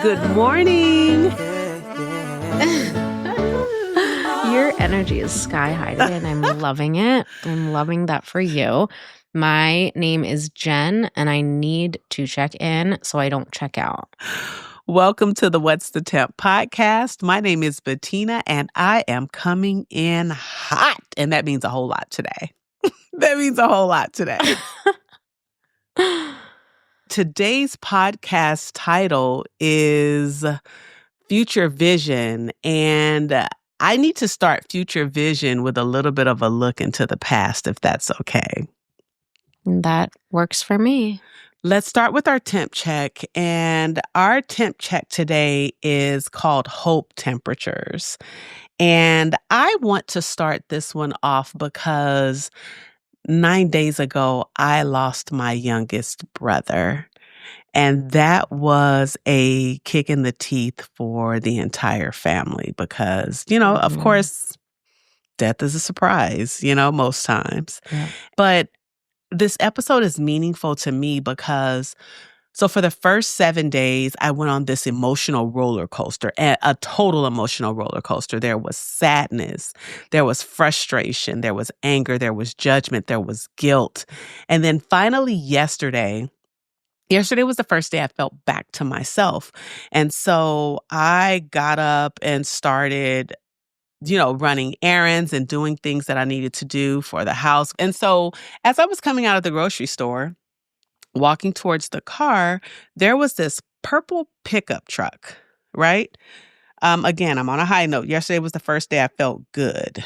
Good morning. Your energy is sky high today, and I'm loving it. I'm loving that for you. My name is Jen, and I need to check in so I don't check out. Welcome to the What's the Temp podcast. My name is Betina, and I am coming in hot. And that means a whole lot today. Today's podcast title is Future Vision, and I need to start Future Vision with a little bit of a look into the past, if that's okay. That works for me. Let's start with our temp check, and our temp check today is called Hope Temperatures. And I want to start this one off because 9 days ago, I lost my youngest brother. And that was a kick in the teeth for the entire family because, of course, death is a surprise, most times. Yeah. But this episode is meaningful to me because, so for the first 7 days, I went on this emotional roller coaster, a total emotional roller coaster. There was sadness, there was frustration, there was anger, there was judgment, there was guilt. And then finally yesterday was the first day I felt back to myself. And so I got up and started running errands and doing things that I needed to do for the house. And so as I was coming out of the grocery store, walking towards the car, there was this purple pickup truck, right? Again, I'm on a high note. Yesterday was the first day I felt good.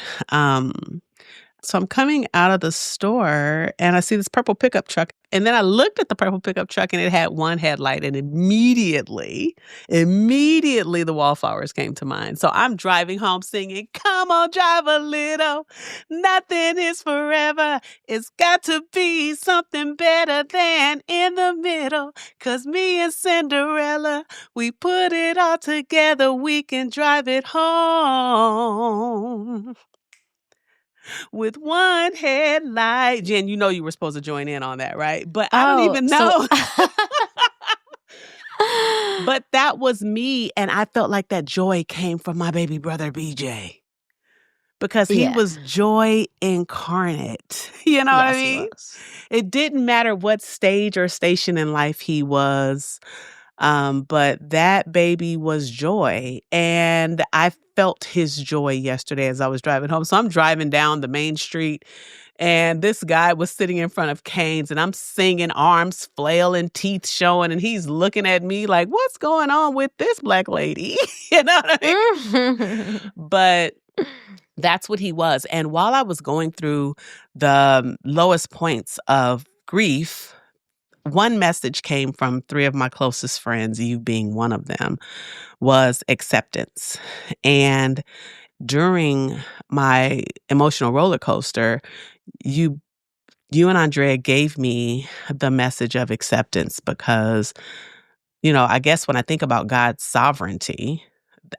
So I'm coming out of the store and I see this purple pickup truck. And then I looked at the purple pickup truck and it had one headlight, and immediately the wallflowers came to mind. So I'm driving home singing, "Come on, drive a little. Nothing is forever. It's got to be something better than in the middle. 'Cause me and Cinderella, we put it all together. We can drive it home with one headlight." Jen, you know you were supposed to join in on that, right? But I don't even know. But that was me, and I felt like that joy came from my baby brother, BJ. Because he was joy incarnate. You know what I mean? It didn't matter what stage or station in life he was. But that baby was joy. And I felt his joy yesterday as I was driving home. So I'm driving down the main street, and this guy was sitting in front of Cane's, and I'm singing, arms flailing, teeth showing, and he's looking at me like, what's going on with this black lady? You know what I mean? But that's what he was. And while I was going through the lowest points of grief, one message came from 3 of my closest friends, you being one of them, was acceptance. And during my emotional roller coaster, you and Andrea gave me the message of acceptance because, I guess when I think about God's sovereignty,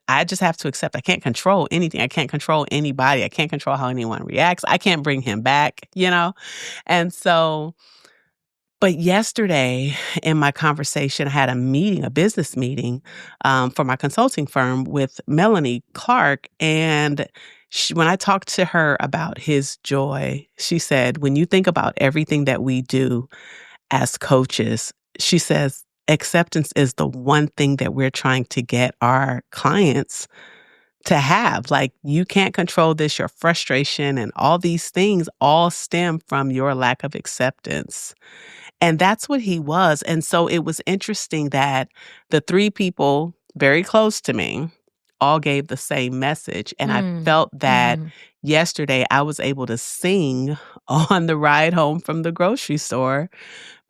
I just have to accept I can't control anything. I can't control anybody. I can't control how anyone reacts. I can't bring him back, And so, but yesterday in my conversation, I had a business meeting for my consulting firm with Melanie Clark. And when I talked to her about his joy, she said, when you think about everything that we do as coaches, she says, acceptance is the one thing that we're trying to get our clients to have. Like, you can't control this, your frustration and all these things all stem from your lack of acceptance. And that's what he was. And so it was interesting that the 3 people very close to me all gave the same message. And I felt that yesterday I was able to sing on the ride home from the grocery store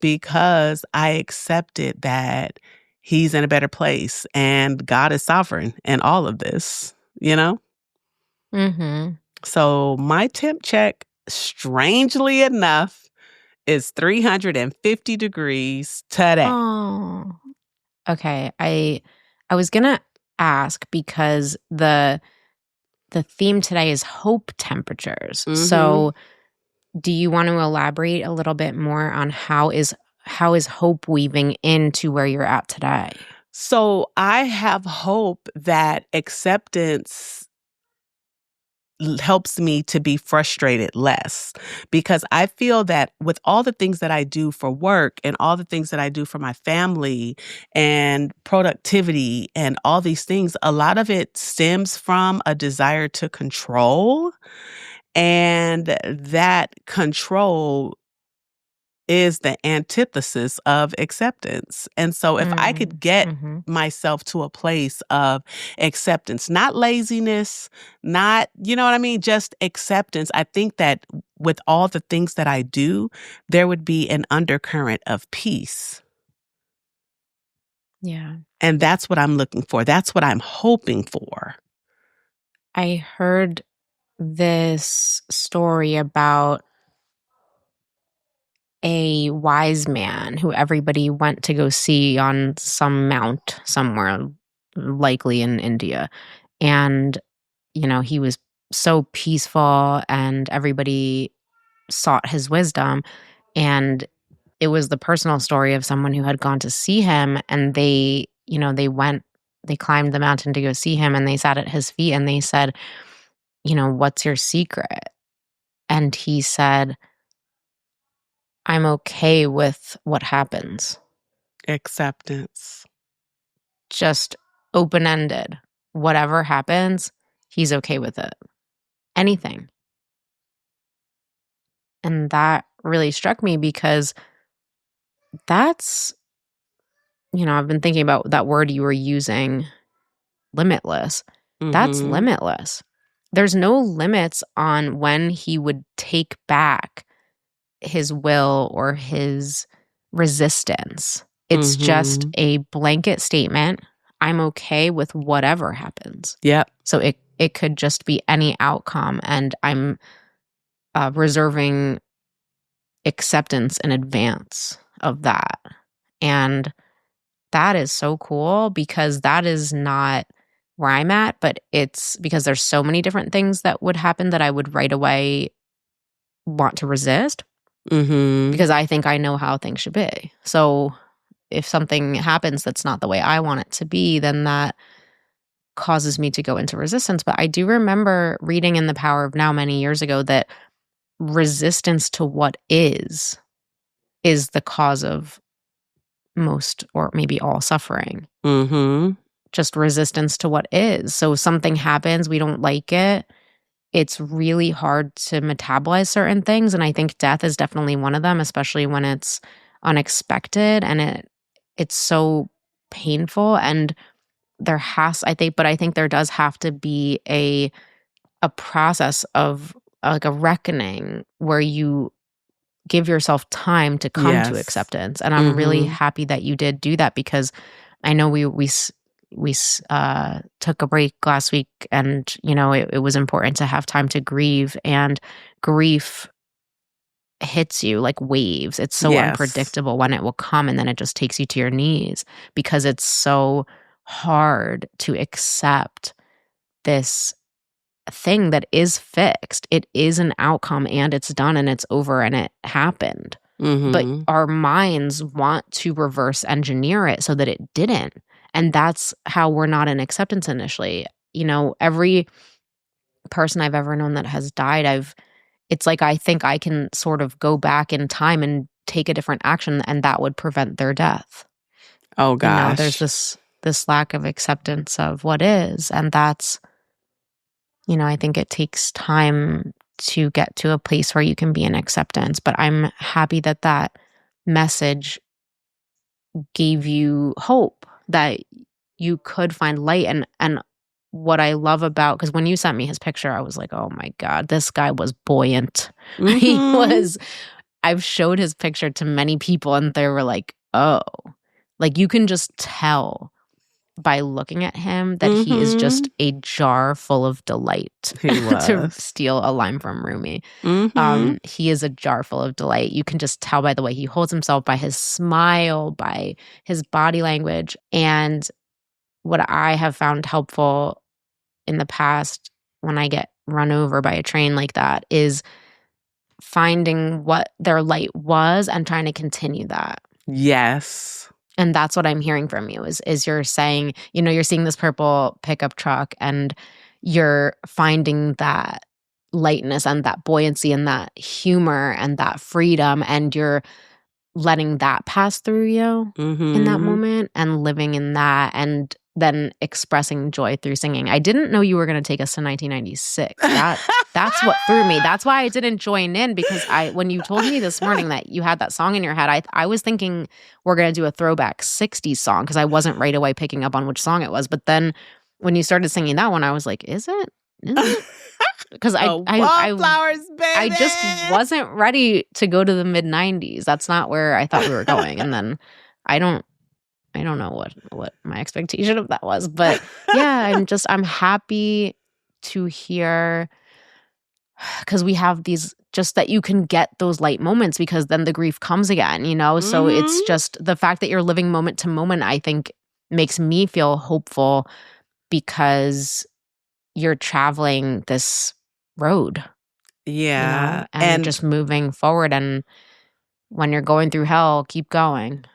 because I accepted that he's in a better place and God is sovereign in all of this, So my temp check, strangely enough, is 350 degrees today. Oh, okay. I was gonna ask because the theme today is hope temperatures. So do you want to elaborate a little bit more on how is how is hope weaving into where you're at today? So I have hope that acceptance helps me to be frustrated less, because I feel that with all the things that I do for work and all the things that I do for my family and productivity and all these things, a lot of it stems from a desire to control. And that control is the antithesis of acceptance. And so if I could get myself to a place of acceptance, not laziness, not, you know what I mean, just acceptance, I think that with all the things that I do, there would be an undercurrent of peace. Yeah. And that's what I'm looking for. That's what I'm hoping for. I heard this story about a wise man who everybody went to go see on some mount somewhere, likely in India. And, you know, he was so peaceful and everybody sought his wisdom. And it was the personal story of someone who had gone to see him, and they climbed the mountain to go see him, and they sat at his feet and they said, you know, what's your secret? And he said, I'm okay with what happens. Acceptance. Just open-ended. Whatever happens, he's okay with it. Anything. And that really struck me because that's, you know, I've been thinking about that word you were using, limitless. That's limitless. There's no limits on when he would take back his will or his resistance. It's just a blanket statement. I'm okay with whatever happens. Yep. So it could just be any outcome, and I'm reserving acceptance in advance of that. And that is so cool, because that is not where I'm at, but it's because there's so many different things that would happen that I would right away want to resist. Because I think I know how things should be. So if something happens that's not the way I want it to be, then that causes me to go into resistance. But I do remember reading in The Power of Now many years ago that resistance to what is the cause of most or maybe all suffering. Just resistance to what is. So if something happens, we don't like it, it's really hard to metabolize certain things. And I think death is definitely one of them, especially when it's unexpected and it's so painful. And I think there does have to be a process of like a reckoning where you give yourself time to come to acceptance. And I'm really happy that you did do that, because I know we took a break last week, and, you know, it was important to have time to grieve, and grief hits you like waves. It's so unpredictable when it will come, and then it just takes you to your knees, because it's so hard to accept this thing that is fixed. It is an outcome, and it's done, and it's over, and it happened. But our minds want to reverse engineer it so that it didn't. And that's how we're not in acceptance initially. You know, every person I've ever known that has died, it's like I think I can sort of go back in time and take a different action, and that would prevent their death. Oh gosh. You know, there's this lack of acceptance of what is, and that's, you know, I think it takes time to get to a place where you can be in acceptance. But I'm happy that that message gave you hope that you could find light. And what I love about, because when you sent me his picture, I was like, oh my God, this guy was buoyant. I've showed his picture to many people, and they were like, oh, like you can just tell by looking at him that he is just a jar full of delight. To steal a line from Rumi. He is a jar full of delight. You can just tell by the way he holds himself, by his smile, by his body language. And what I have found helpful in the past when I get run over by a train like that is finding what their light was and trying to continue that. Yes. And that's what I'm hearing from you is you're saying, you're seeing this purple pickup truck and you're finding that lightness and that buoyancy and that humor and that freedom, and you're letting that pass through you in that moment and living in that, and then expressing joy through singing. I didn't know you were going to take us to 1996. That's what threw me. That's why I didn't join in, because when you told me this morning that you had that song in your head, I was thinking we're going to do a throwback 60s song, because I wasn't right away picking up on which song it was. But then when you started singing that one, I was like, is it? Because Wallflowers, baby. I just wasn't ready to go to the mid-90s. That's not where I thought we were going. And then I don't know what my expectation of that was. But yeah, I'm happy to hear, because we have these, just that you can get those light moments, because then the grief comes again, So it's just the fact that you're living moment to moment, I think, makes me feel hopeful, because you're traveling this road. Yeah. And just moving forward. And when you're going through hell, keep going.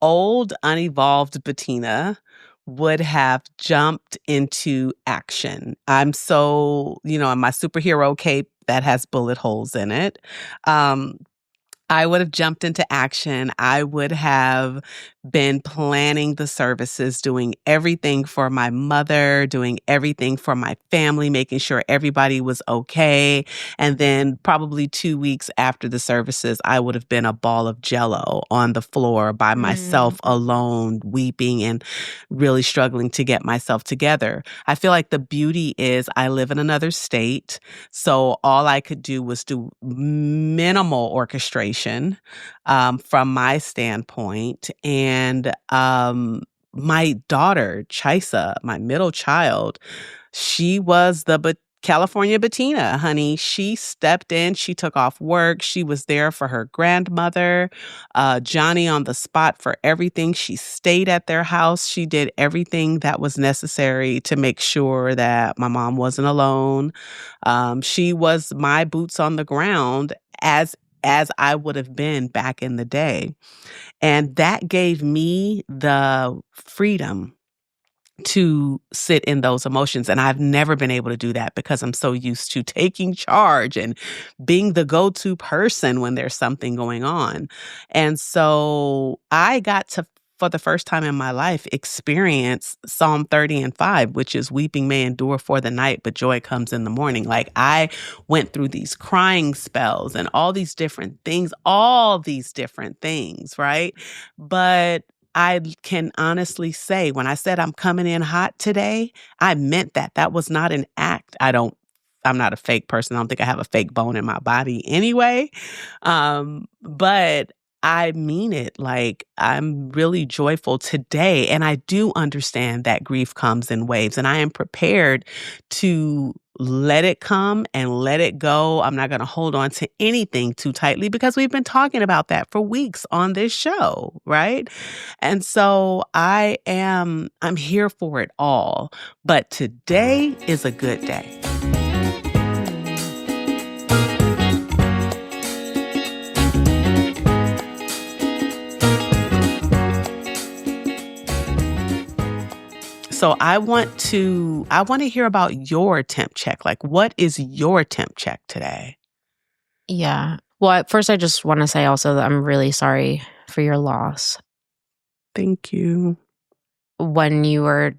Old, unevolved Betina would have jumped into action. I'm so, in my superhero cape that has bullet holes in it. I would have jumped into action. I would have been planning the services, doing everything for my mother, doing everything for my family, making sure everybody was okay. And then probably 2 weeks after the services, I would have been a ball of jello on the floor by myself alone, weeping and really struggling to get myself together. I feel like the beauty is I live in another state, so all I could do was do minimal orchestration from my standpoint. And my daughter, Chisa, my middle child, she was the California Betina, honey. She stepped in. She took off work. She was there for her grandmother. Johnny on the spot for everything. She stayed at their house. She did everything that was necessary to make sure that my mom wasn't alone. She was my boots on the ground as I would have been back in the day. And that gave me the freedom to sit in those emotions. And I've never been able to do that, because I'm so used to taking charge and being the go-to person when there's something going on. And so I got to, for the first time in my life, experience Psalm 30:5, which is weeping may endure for the night, but joy comes in the morning. Like, I went through these crying spells and all these different things, right? But I can honestly say, when I said I'm coming in hot today, I meant that. That was not an act. I'm not a fake person. I don't think I have a fake bone in my body anyway. But I mean it. Like, I'm really joyful today. And I do understand that grief comes in waves, and I am prepared to let it come and let it go. I'm not going to hold on to anything too tightly, because we've been talking about that for weeks on this show, right? And so I'm here for it all. But today is a good day. So I want to hear about your temp check. Like, what is your temp check today? Yeah. Well, at first, I just want to say also that I'm really sorry for your loss. Thank you. When you were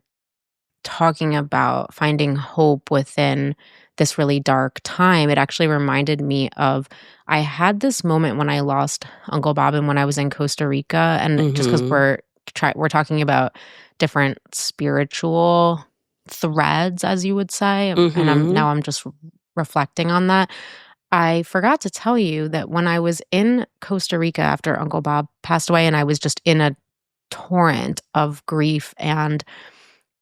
talking about finding hope within this really dark time, it actually reminded me of, I had this moment when I lost Uncle Bob and when I was in Costa Rica. And just because we're talking about different spiritual threads, as you would say, and I'm just reflecting on that. I forgot to tell you that when I was in Costa Rica after Uncle Bob passed away, and I was just in a torrent of grief and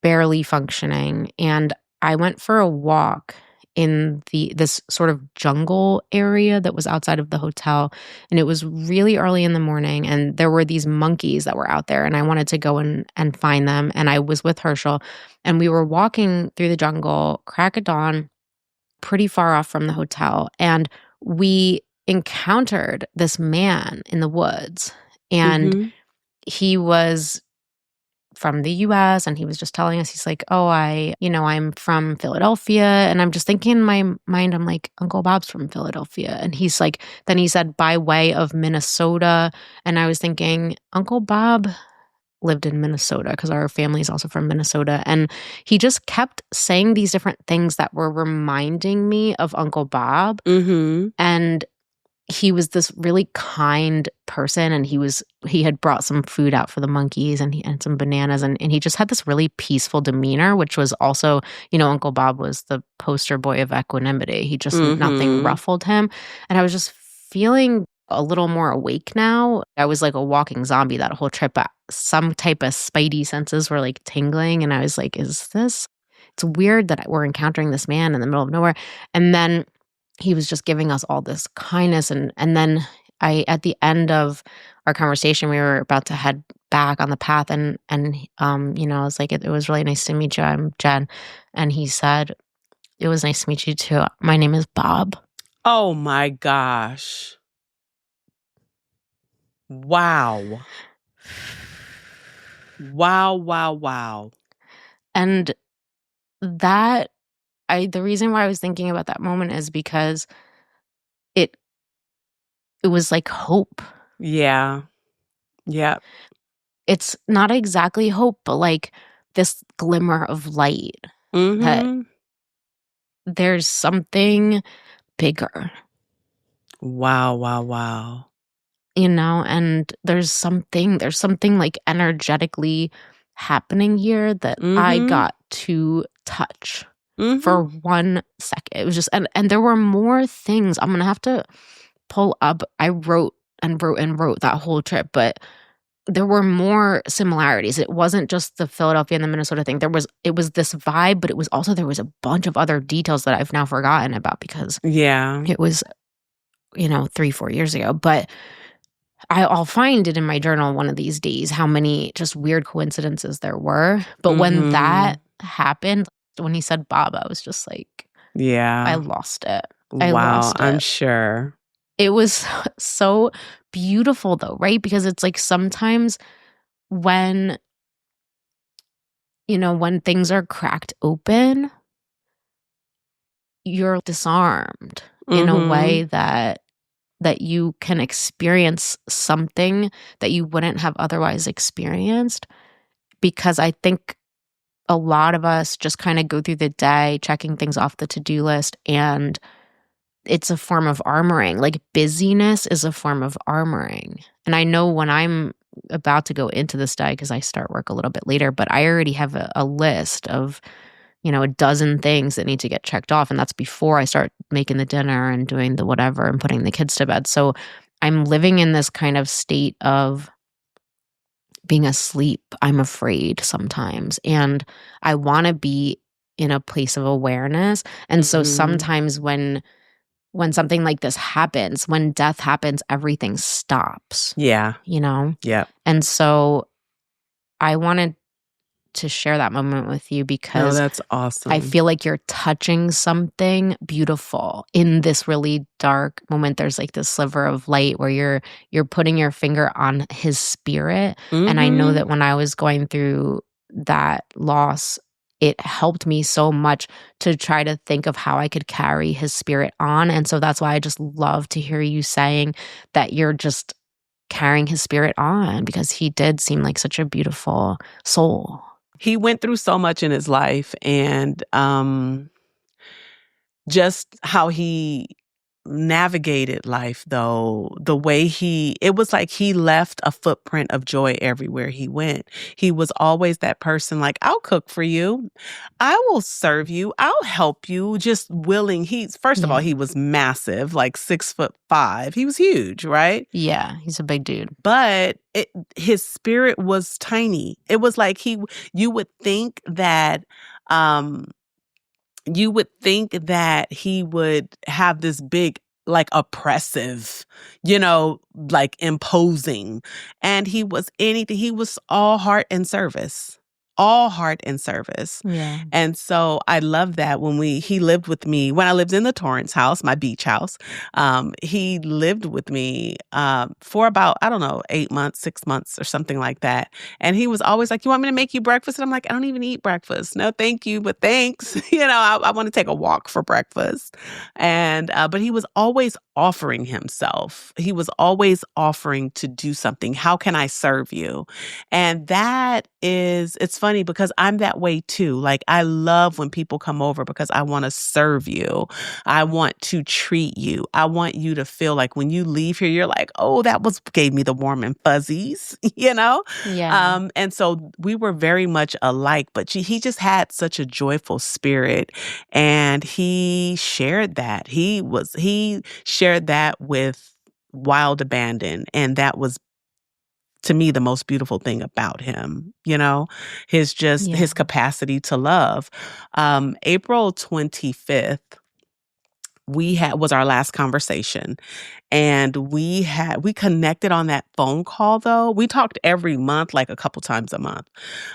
barely functioning, and I went for a walk in this sort of jungle area that was outside of the hotel, and it was really early in the morning, and there were these monkeys that were out there, and I wanted to go and find them, and I was with Herschel, and we were walking through the jungle, crack of dawn, pretty far off from the hotel, and we encountered this man in the woods, And he was from the US, and he was just telling us, he's like, oh, I'm from Philadelphia. And I'm just thinking in my mind, I'm like, Uncle Bob's from Philadelphia. And he's like, then he said, by way of Minnesota. And I was thinking, Uncle Bob lived in Minnesota because our family is also from Minnesota. And he just kept saying these different things that were reminding me of Uncle Bob. And he was this really kind person, and he had brought some food out for the monkeys and some bananas, and he just had this really peaceful demeanor, which was also, Uncle Bob was the poster boy of equanimity. He just, nothing ruffled him. And I was just feeling a little more awake now. I was like a walking zombie that whole trip. Some type of spidey senses were like tingling, and I was like, it's weird that we're encountering this man in the middle of nowhere. And then he was just giving us all this kindness. And then at the end of our conversation, we were about to head back on the path. And I was like, it was really nice to meet you. I'm Jen. And he said, it was nice to meet you too. My name is Bob. Oh my gosh. Wow. Wow. And the reason why I was thinking about that moment is because it was like hope. Yeah. It's not exactly hope, but like this glimmer of light that there's something bigger. Wow. And there's something like energetically happening here that I got to touch for 1 second. It was just, and there were more things. I'm going to have to pull up. I wrote that whole trip, but there were more similarities. It wasn't just the Philadelphia and the Minnesota thing. It was this vibe, but it was also, there was a bunch of other details that I've now forgotten about because it was, 3-4 years ago. But I'll find it in my journal one of these days, how many just weird coincidences there were. But when that happened, when he said Bob, I was just like, I lost it. I'm sure. It was so beautiful though, right? Because it's like sometimes when things are cracked open, you're disarmed in a way that you can experience something that you wouldn't have otherwise experienced. Because I think a lot of us just kind of go through the day checking things off the to-do list, and it's a form of armoring. Like busyness is a form of armoring. And I know when I'm about to go into this day, because I start work a little bit later, but I already have a list of, a dozen things that need to get checked off. And that's before I start making the dinner and doing the whatever and putting the kids to bed. So I'm living in this kind of state of being asleep. I'm afraid sometimes. And I want to be in a place of awareness. And so sometimes when something like this happens, when death happens, everything stops. Yeah. Yeah. And so I wanted to share that moment with you because that's awesome. I feel like you're touching something beautiful in this really dark moment. There's like this sliver of light where you're putting your finger on his spirit. And I know that when I was going through that loss, it helped me so much to try to think of how I could carry his spirit on. And so that's why I just love to hear you saying that you're just carrying his spirit on, because he did seem like such a beautiful soul. He went through so much in his life, and just how he navigated life, though, the way it was like he left a footprint of joy everywhere he went. He was always that person like, I'll cook for you. I will serve you. I'll help you. Just willing. First of all, he was massive, like 6'5". He was huge, right? Yeah, he's a big dude. But his spirit was tiny. It was like you would think that he would have this big, like oppressive, like imposing. And he was anything. He was all heart and service. all heart and service. Yeah. And so I love that he lived with me when I lived in the Torrance house, my beach house. He lived with me for about, 8 months, 6 months or something like that. And he was always like, you want me to make you breakfast? And I'm like, I don't even eat breakfast. No, thank you, but thanks. I want to take a walk for breakfast. And, but he was always offering himself. He was always offering to do something. How can I serve you? And it's funny because I'm that way too. Like, I love when people come over because I want to serve you. I want to treat you. I want you to feel like when you leave here, you're like, oh, gave me the warm and fuzzies, Yeah. And so we were very much alike, but he just had such a joyful spirit, and he shared that. He shared that with Wild Abandon, and that was, to me, the most beautiful thing about him, his capacity to love. April 25th, was our last conversation, and we connected on that phone call. Though we talked every month, like a couple times a month,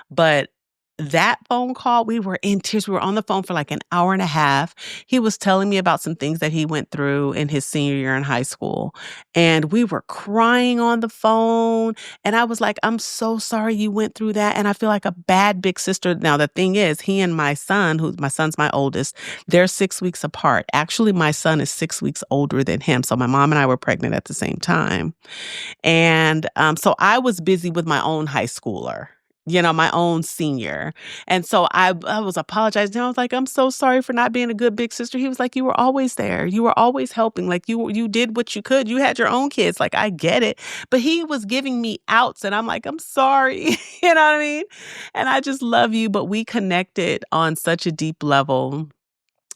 but that phone call, we were in tears. We were on the phone for like an hour and a half. He was telling me about some things that he went through in his senior year in high school. And we were crying on the phone. And I was like, I'm so sorry you went through that. And I feel like a bad big sister. Now, the thing is, he and my son, my son's my oldest, they're 6 weeks apart. Actually, my son is 6 weeks older than him. So my mom and I were pregnant at the same time. And so I was busy with my own high schooler, my own senior. And so I was apologizing. I was like, I'm so sorry for not being a good big sister. He was like, you were always there. You were always helping. Like you did what you could. You had your own kids. Like, I get it. But he was giving me outs, and I'm like, I'm sorry. You know what I mean? And I just love you. But we connected on such a deep level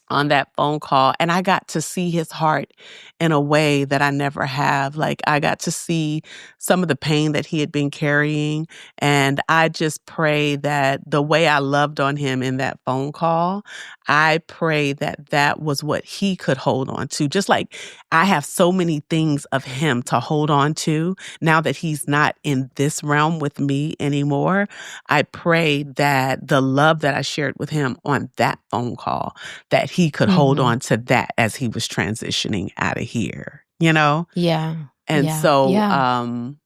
on that phone call, and I got to see his heart in a way that I never have. Like, I got to see some of the pain that he had been carrying, and I just pray that the way I loved on him in that phone call, I pray that that was what he could hold on to. Just like I have so many things of him to hold on to now that he's not in this realm with me anymore. I pray that the love that I shared with him on that phone call, that he could hold on to that as he was transitioning out of here, Yeah. And so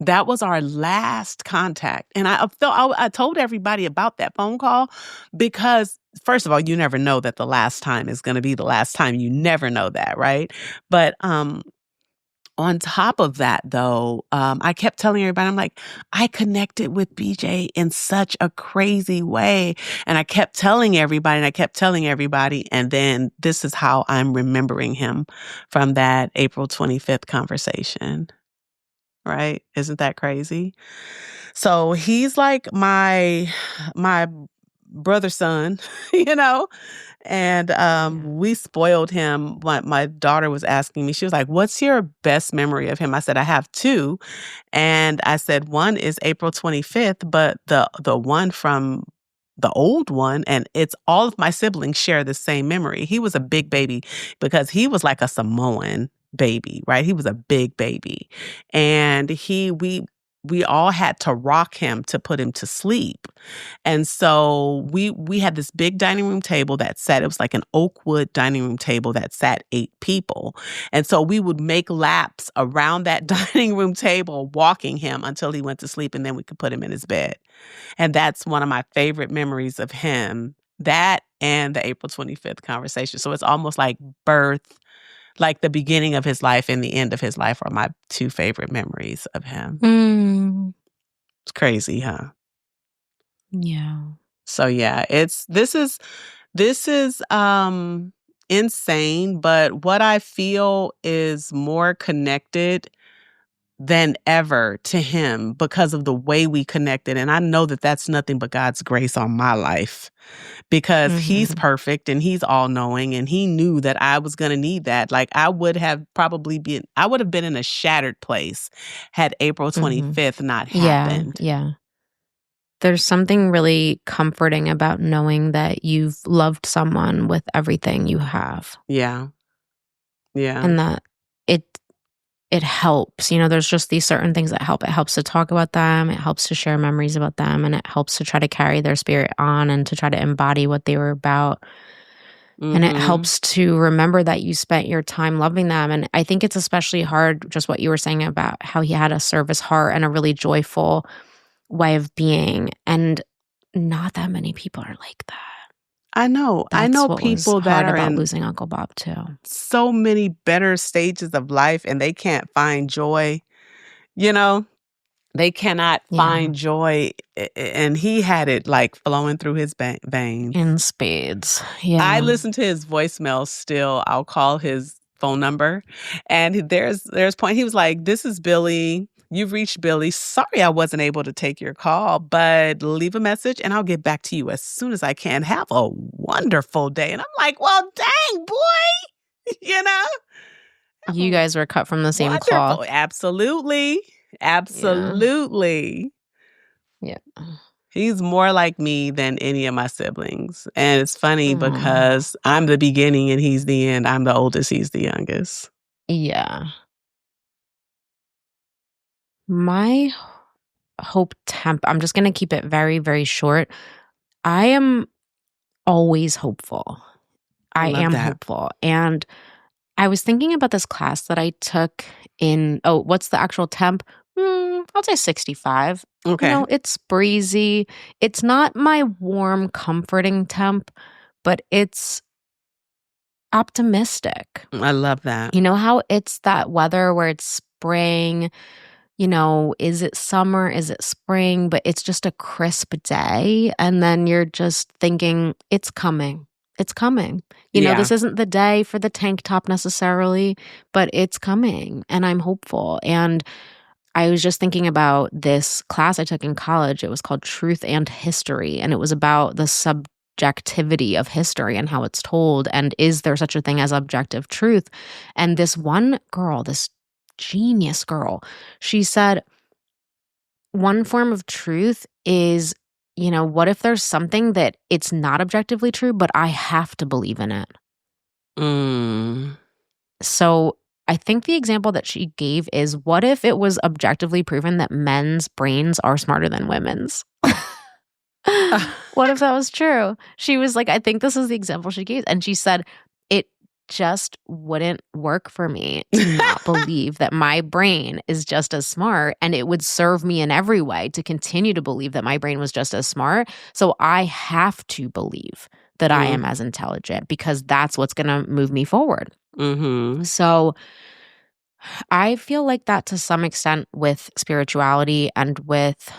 that was our last contact. And I told everybody about that phone call because, first of all, you never know that the last time is going to be the last time. You never know that, right? But on top of that, though, I kept telling everybody, I'm like, I connected with BJ in such a crazy way. And I kept telling everybody, and then this is how I'm remembering him from that April 25th conversation. Right? Isn't that crazy? So he's like my brother son, and we spoiled him. My daughter was asking me, she was like, what's your best memory of him? I said, I have two. And I said, one is April 25th, but the one from the old one, and it's all of my siblings share the same memory. He was a big baby because he was like a Samoan baby, right? He was a big baby. And we all had to rock him to put him to sleep. And so we had this big dining room table that sat, it was like an oak wood dining room table that sat 8 people. And so we would make laps around that dining room table, walking him until he went to sleep, and then we could put him in his bed. And that's one of my favorite memories of him, that and the April 25th conversation. So it's almost like birth, like the beginning of his life and the end of his life are my two favorite memories of him. It's crazy, huh? Yeah. So yeah, this is insane, but what I feel is more connected than ever to him because of the way we connected. And I know that that's nothing but God's grace on my life, because he's perfect and he's all knowing, and he knew that I was going to need that. Like, I would have been in a shattered place had April 25th not happened. Yeah. There's something really comforting about knowing that you've loved someone with everything you have. Yeah. And that it helps. There's just these certain things that help. It helps to talk about them. It helps to share memories about them. And it helps to try to carry their spirit on and to try to embody what they were about. Mm-hmm. And it helps to remember that you spent your time loving them. And I think it's especially hard, just what you were saying about how he had a service heart and a really joyful way of being. And not that many people are like that. I know. I know people that are about losing Uncle Bob too. So many better stages of life and they can't find joy. They cannot find joy, and he had it like flowing through his veins. In spades. Yeah. I listen to his voicemail still. I'll call his phone number, and there's point. He was like, "This is Billy. You've reached Billy. Sorry I wasn't able to take your call, but leave a message and I'll get back to you as soon as I can. Have a wonderful day." And I'm like, well, dang, boy, You guys were cut from the same cloth. Absolutely. Absolutely. Yeah. He's more like me than any of my siblings. And it's funny because I'm the beginning and he's the end. I'm the oldest, he's the youngest. Yeah. My hope temp, I'm just going to keep it very, very short. I am always hopeful. I am hopeful. And I was thinking about this class that I took in, what's the actual temp? I'll say 65. Okay. It's breezy. It's not my warm, comforting temp, but it's optimistic. I love that. You know how it's that weather where it's spring, is it summer? Is it spring? But it's just a crisp day. And then you're just thinking, it's coming. It's coming. This isn't the day for the tank top necessarily, but it's coming. And I'm hopeful. And I was just thinking about this class I took in college. It was called Truth and History. And it was about the subjectivity of history and how it's told. And is there such a thing as objective truth? And this one girl, this genius girl, she said, one form of truth is, what if there's something that it's not objectively true, but I have to believe in it? So I think the example that she gave is, what if it was objectively proven that men's brains are smarter than women's? What if that was true? She was like, I think this is the example she gave. And she said, it just wouldn't work for me to not believe that my brain is just as smart, and it would serve me in every way to continue to believe that my brain was just as smart. So I have to believe that I am as intelligent because that's what's going to move me forward. So I feel like that to some extent with spirituality and with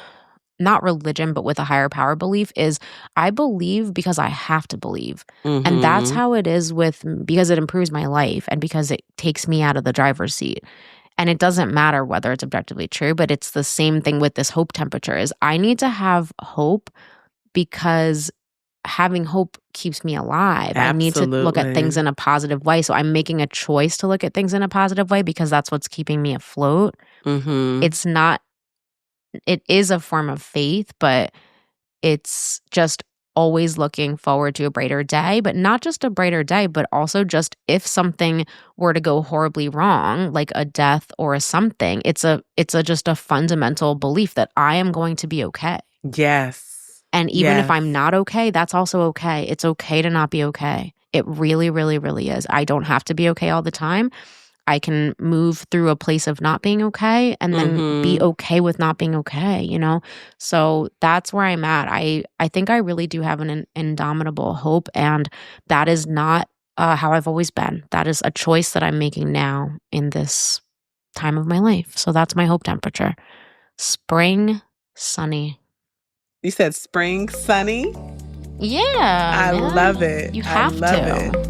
not religion, but with a higher power belief is I believe because I have to believe. And that's how it is because it improves my life and because it takes me out of the driver's seat. And it doesn't matter whether it's objectively true, but it's the same thing with this hope temperature is I need to have hope because having hope keeps me alive. Absolutely. I need to look at things in a positive way. So I'm making a choice to look at things in a positive way because that's what's keeping me afloat. It is a form of faith, but it's just always looking forward to a brighter day, but not just a brighter day, but also just if something were to go horribly wrong, like a death or a something, it's just a fundamental belief that I am going to be okay. Yes. And even if I'm not okay, that's also okay. It's okay to not be okay. It really, really, really is. I don't have to be okay all the time. I can move through a place of not being okay and then be okay with not being okay, So that's where I'm at. I think I really do have an indomitable hope, and that is not how I've always been. That is a choice that I'm making now in this time of my life. So that's my hope temperature. Spring, sunny. You said spring, sunny? Yeah. I love it. You have I love it.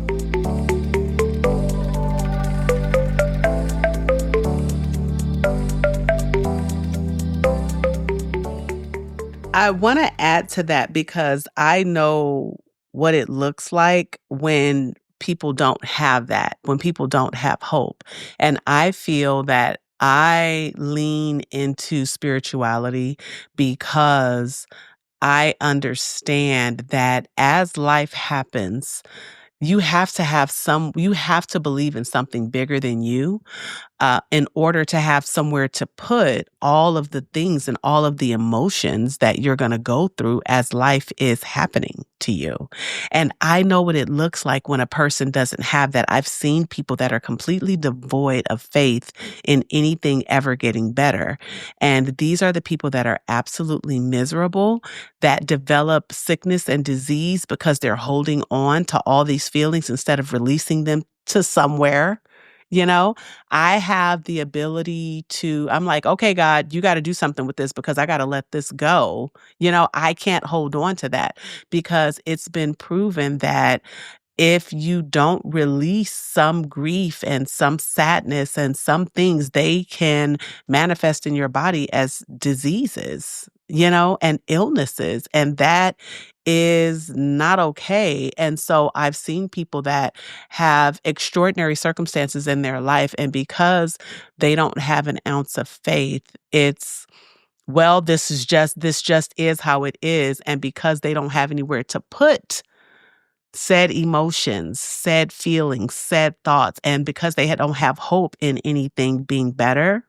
I want to add to that because I know what it looks like when people don't have that, when people don't have hope. And I feel that I lean into spirituality because I understand that as life happens, you have to believe in something bigger than you. in order to have somewhere to put all of the things and all of the emotions that you're going to go through as life is happening to you. And I know what it looks like when a person doesn't have that. I've seen people that are completely devoid of faith in anything ever getting better. And these are the people that are absolutely miserable, that develop sickness and disease because they're holding on to all these feelings instead of releasing them to somewhere. You know, I have the ability I'm like, okay, God, you got to do something with this because I got to let this go. You know, I can't hold on to that because it's been proven that if you don't release some grief and some sadness and some things, they can manifest in your body as diseases, you know, and illnesses. And that is not okay. And so I've seen people that have extraordinary circumstances in their life. And because they don't have an ounce of faith, it's, well, this just is how it is. And because they don't have anywhere to put said emotions, said feelings, said thoughts, and because they don't have hope in anything being better,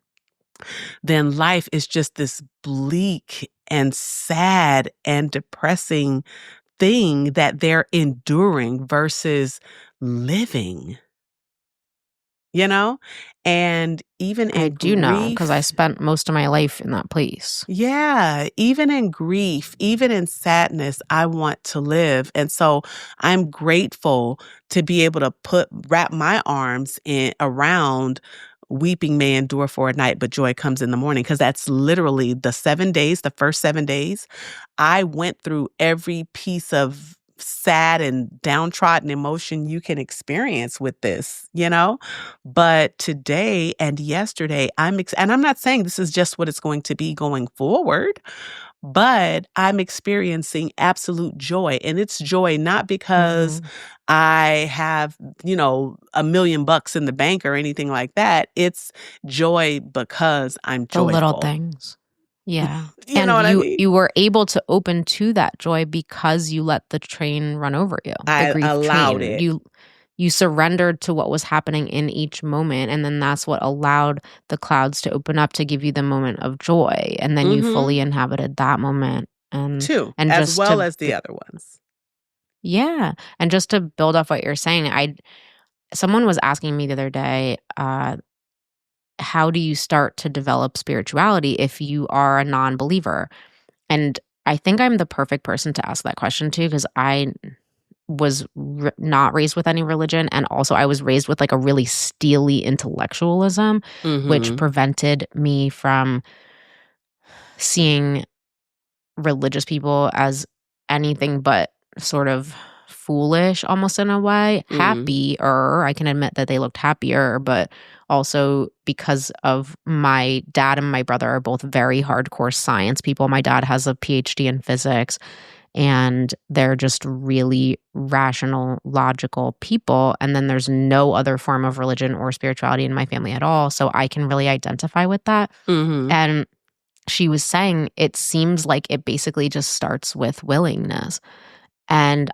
then life is just this bleak and sad and depressing thing that they're enduring versus living. You know? And even in I do know grief, because I spent most of my life in that place. yeah, even in grief, even in sadness, I want to live. And so I'm grateful to be able to wrap my arms around weeping may endure for a night, but joy comes in the morning. Because that's literally the 7 days, the first 7 days. I went through every piece of sad and downtrodden emotion you can experience with this, you know? But today and yesterday, and I'm not saying this is just what it's going to be going forward, but I'm experiencing absolute joy. And it's joy not because I have, you know, $1 million in the bank or anything like that. It's joy because I'm joyful. The little things. Yeah. You know what I mean? You were able to open to that joy because you let the train run over you. I allowed it. You surrendered to what was happening in each moment, and then that's what allowed the clouds to open up to give you the moment of joy, and then you fully inhabited that moment and as well as the other ones. Yeah, and just to build off what you're saying, someone was asking me the other day, how do you start to develop spirituality if you are a non-believer? And I think I'm the perfect person to ask that question to, because I was not raised with any religion, and also I was raised with like a really steely intellectualism, which prevented me from seeing religious people as anything but sort of foolish, almost in a way. Happier, I can admit that they looked happier, but also because of my dad and my brother are both very hardcore science people. My dad has a PhD in physics, and they're just really rational, logical people. And then there's no other form of religion or spirituality in my family at all. So I can really identify with that. And she was saying it seems like it basically just starts with willingness and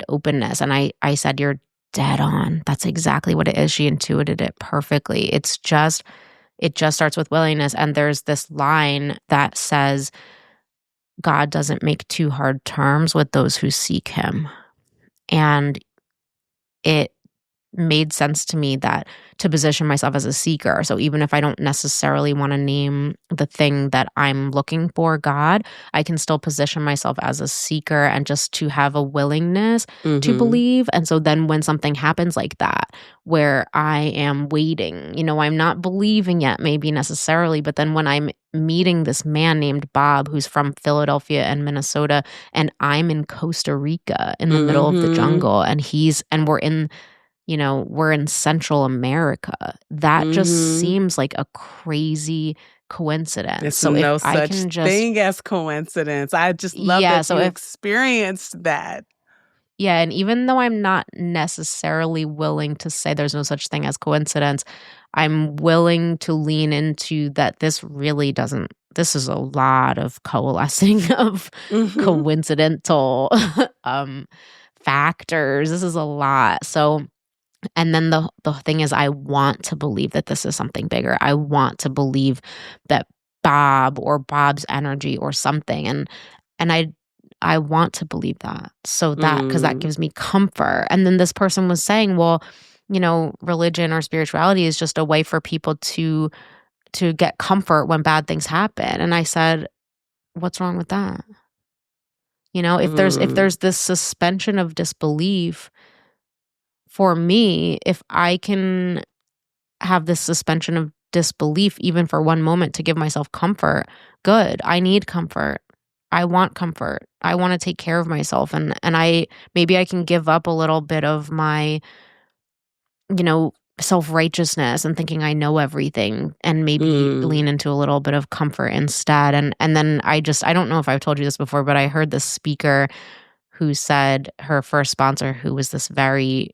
openness. And I said, you're dead on. That's exactly what it is. She intuited it perfectly. It just starts with willingness. And there's this line that says, God doesn't make too hard terms with those who seek him. And it made sense to me that to position myself as a seeker. So even if I don't necessarily want to name the thing that I'm looking for God, I can still position myself as a seeker and just to have a willingness to believe. And so then when something happens like that, where I am waiting, you know, I'm not believing yet maybe necessarily, but then when I'm meeting this man named Bob, who's from Philadelphia and Minnesota, and I'm in Costa Rica in the middle of the jungle, and we're in, you know, we're in Central America. That just seems like a crazy coincidence. It's no such thing as coincidence. I just love that you experienced that. Yeah, and even though I'm not necessarily willing to say there's no such thing as coincidence, I'm willing to lean into that this is a lot of coalescing of coincidental factors. This is a lot. So And then the thing is, I want to believe that this is something bigger. I want to believe that Bob or Bob's energy or something. And I want to believe that. So that, because that gives me comfort. And then this person was saying, well, religion or spirituality is just a way for people to get comfort when bad things happen. And I said, what's wrong with that? If there's this suspension of disbelief, for me, if I can have this suspension of disbelief even for one moment to give myself comfort, good. I need comfort. I want comfort. I want to take care of myself, and maybe I can give up a little bit of my self-righteousness and thinking I know everything, and maybe lean into a little bit of comfort instead. And then I don't know if I've told you this before, but I heard this speaker who said her first sponsor, who was this very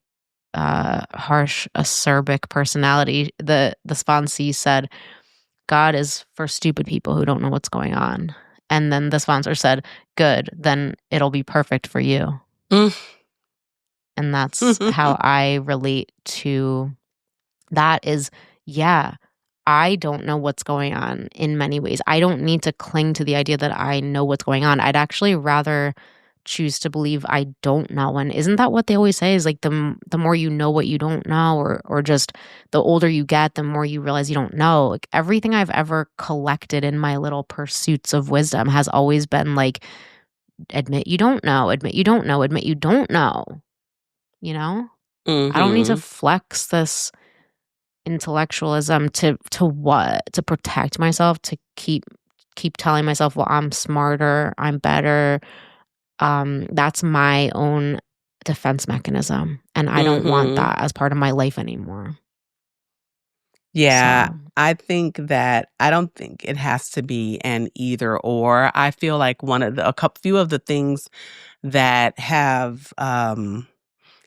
harsh, acerbic personality, the sponsee said, God is for stupid people who don't know what's going on. And then the sponsor said, good, then it'll be perfect for you. And that's how I relate to that is, yeah, I don't know what's going on in many ways. I don't need to cling to the idea that I know what's going on. I'd actually rather choose to believe I don't know. And isn't that what they always say is like the more you know what you don't know, or just the older you get, the more you realize you don't know. Like everything I've ever collected in my little pursuits of wisdom has always been like, admit you don't know, admit you don't know, admit you don't know. I don't need to flex this intellectualism to what? To protect myself, to keep telling myself, well, I'm smarter, I'm better. That's my own defense mechanism, and I don't want that as part of my life anymore. Yeah, so. I don't think it has to be an either or. I feel like few of the things that have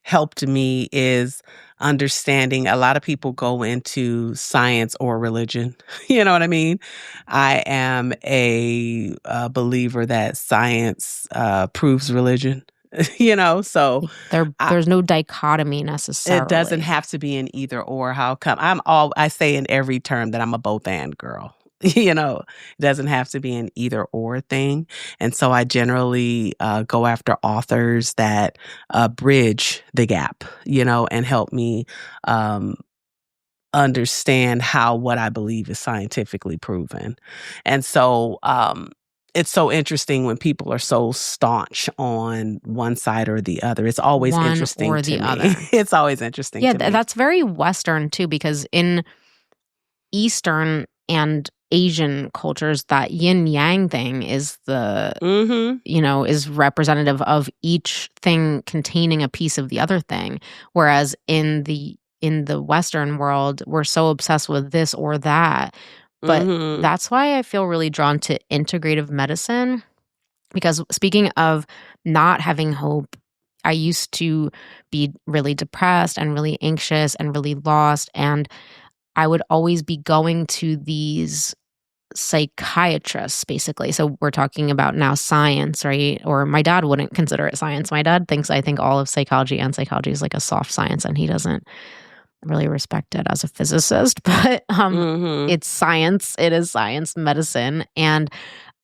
helped me is understanding a lot of people go into science or religion. You know what I mean? I am a believer that science proves religion. So there's no dichotomy necessarily. It doesn't have to be an either or. How come? I say in every term that I'm a both and girl. It doesn't have to be an either or thing. And so I generally go after authors that bridge the gap, and help me understand how what I believe is scientifically proven. And so it's so interesting when people are so staunch on one side or the other. It's always interesting to me. It's always interesting to me. Yeah, that's very Western too, because in Eastern and Asian cultures, that yin-yang thing is is representative of each thing containing a piece of the other thing. Whereas in the Western world, we're so obsessed with this or that. But that's why I feel really drawn to integrative medicine, because speaking of not having hope, I used to be really depressed and really anxious and really lost, and I would always be going to these psychiatrists, basically. So we're talking about now science, right? Or my dad wouldn't consider it science. My dad thinks I think all of psychology and psychology is like a soft science, and he doesn't really respect it as a physicist, but it's science. It is science, medicine. And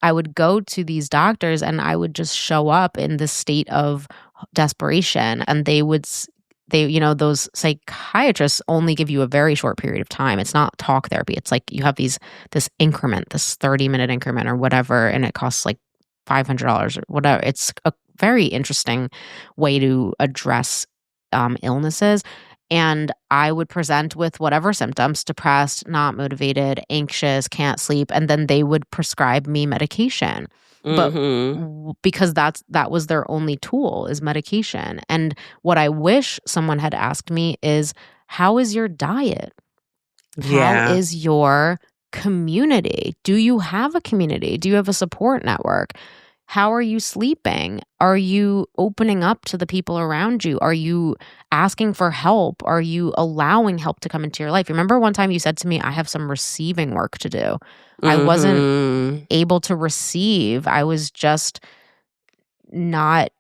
I would go to these doctors and I would just show up in this state of desperation, and those psychiatrists only give you a very short period of time. It's not talk therapy. It's like you have this increment, this 30-minute increment or whatever, and it costs like $500 or whatever. It's a very interesting way to address illnesses. And I would present with whatever symptoms: depressed, not motivated, anxious, can't sleep. And then they would prescribe me medication. But because that was their only tool, is medication. And what I wish someone had asked me is, how is your diet? How is your community? Do you have a community? Do you have a support network? How are you sleeping? Are you opening up to the people around you? Are you asking for help? Are you allowing help to come into your life? Remember one time you said to me, I have some receiving work to do. I wasn't able to receive. I was just not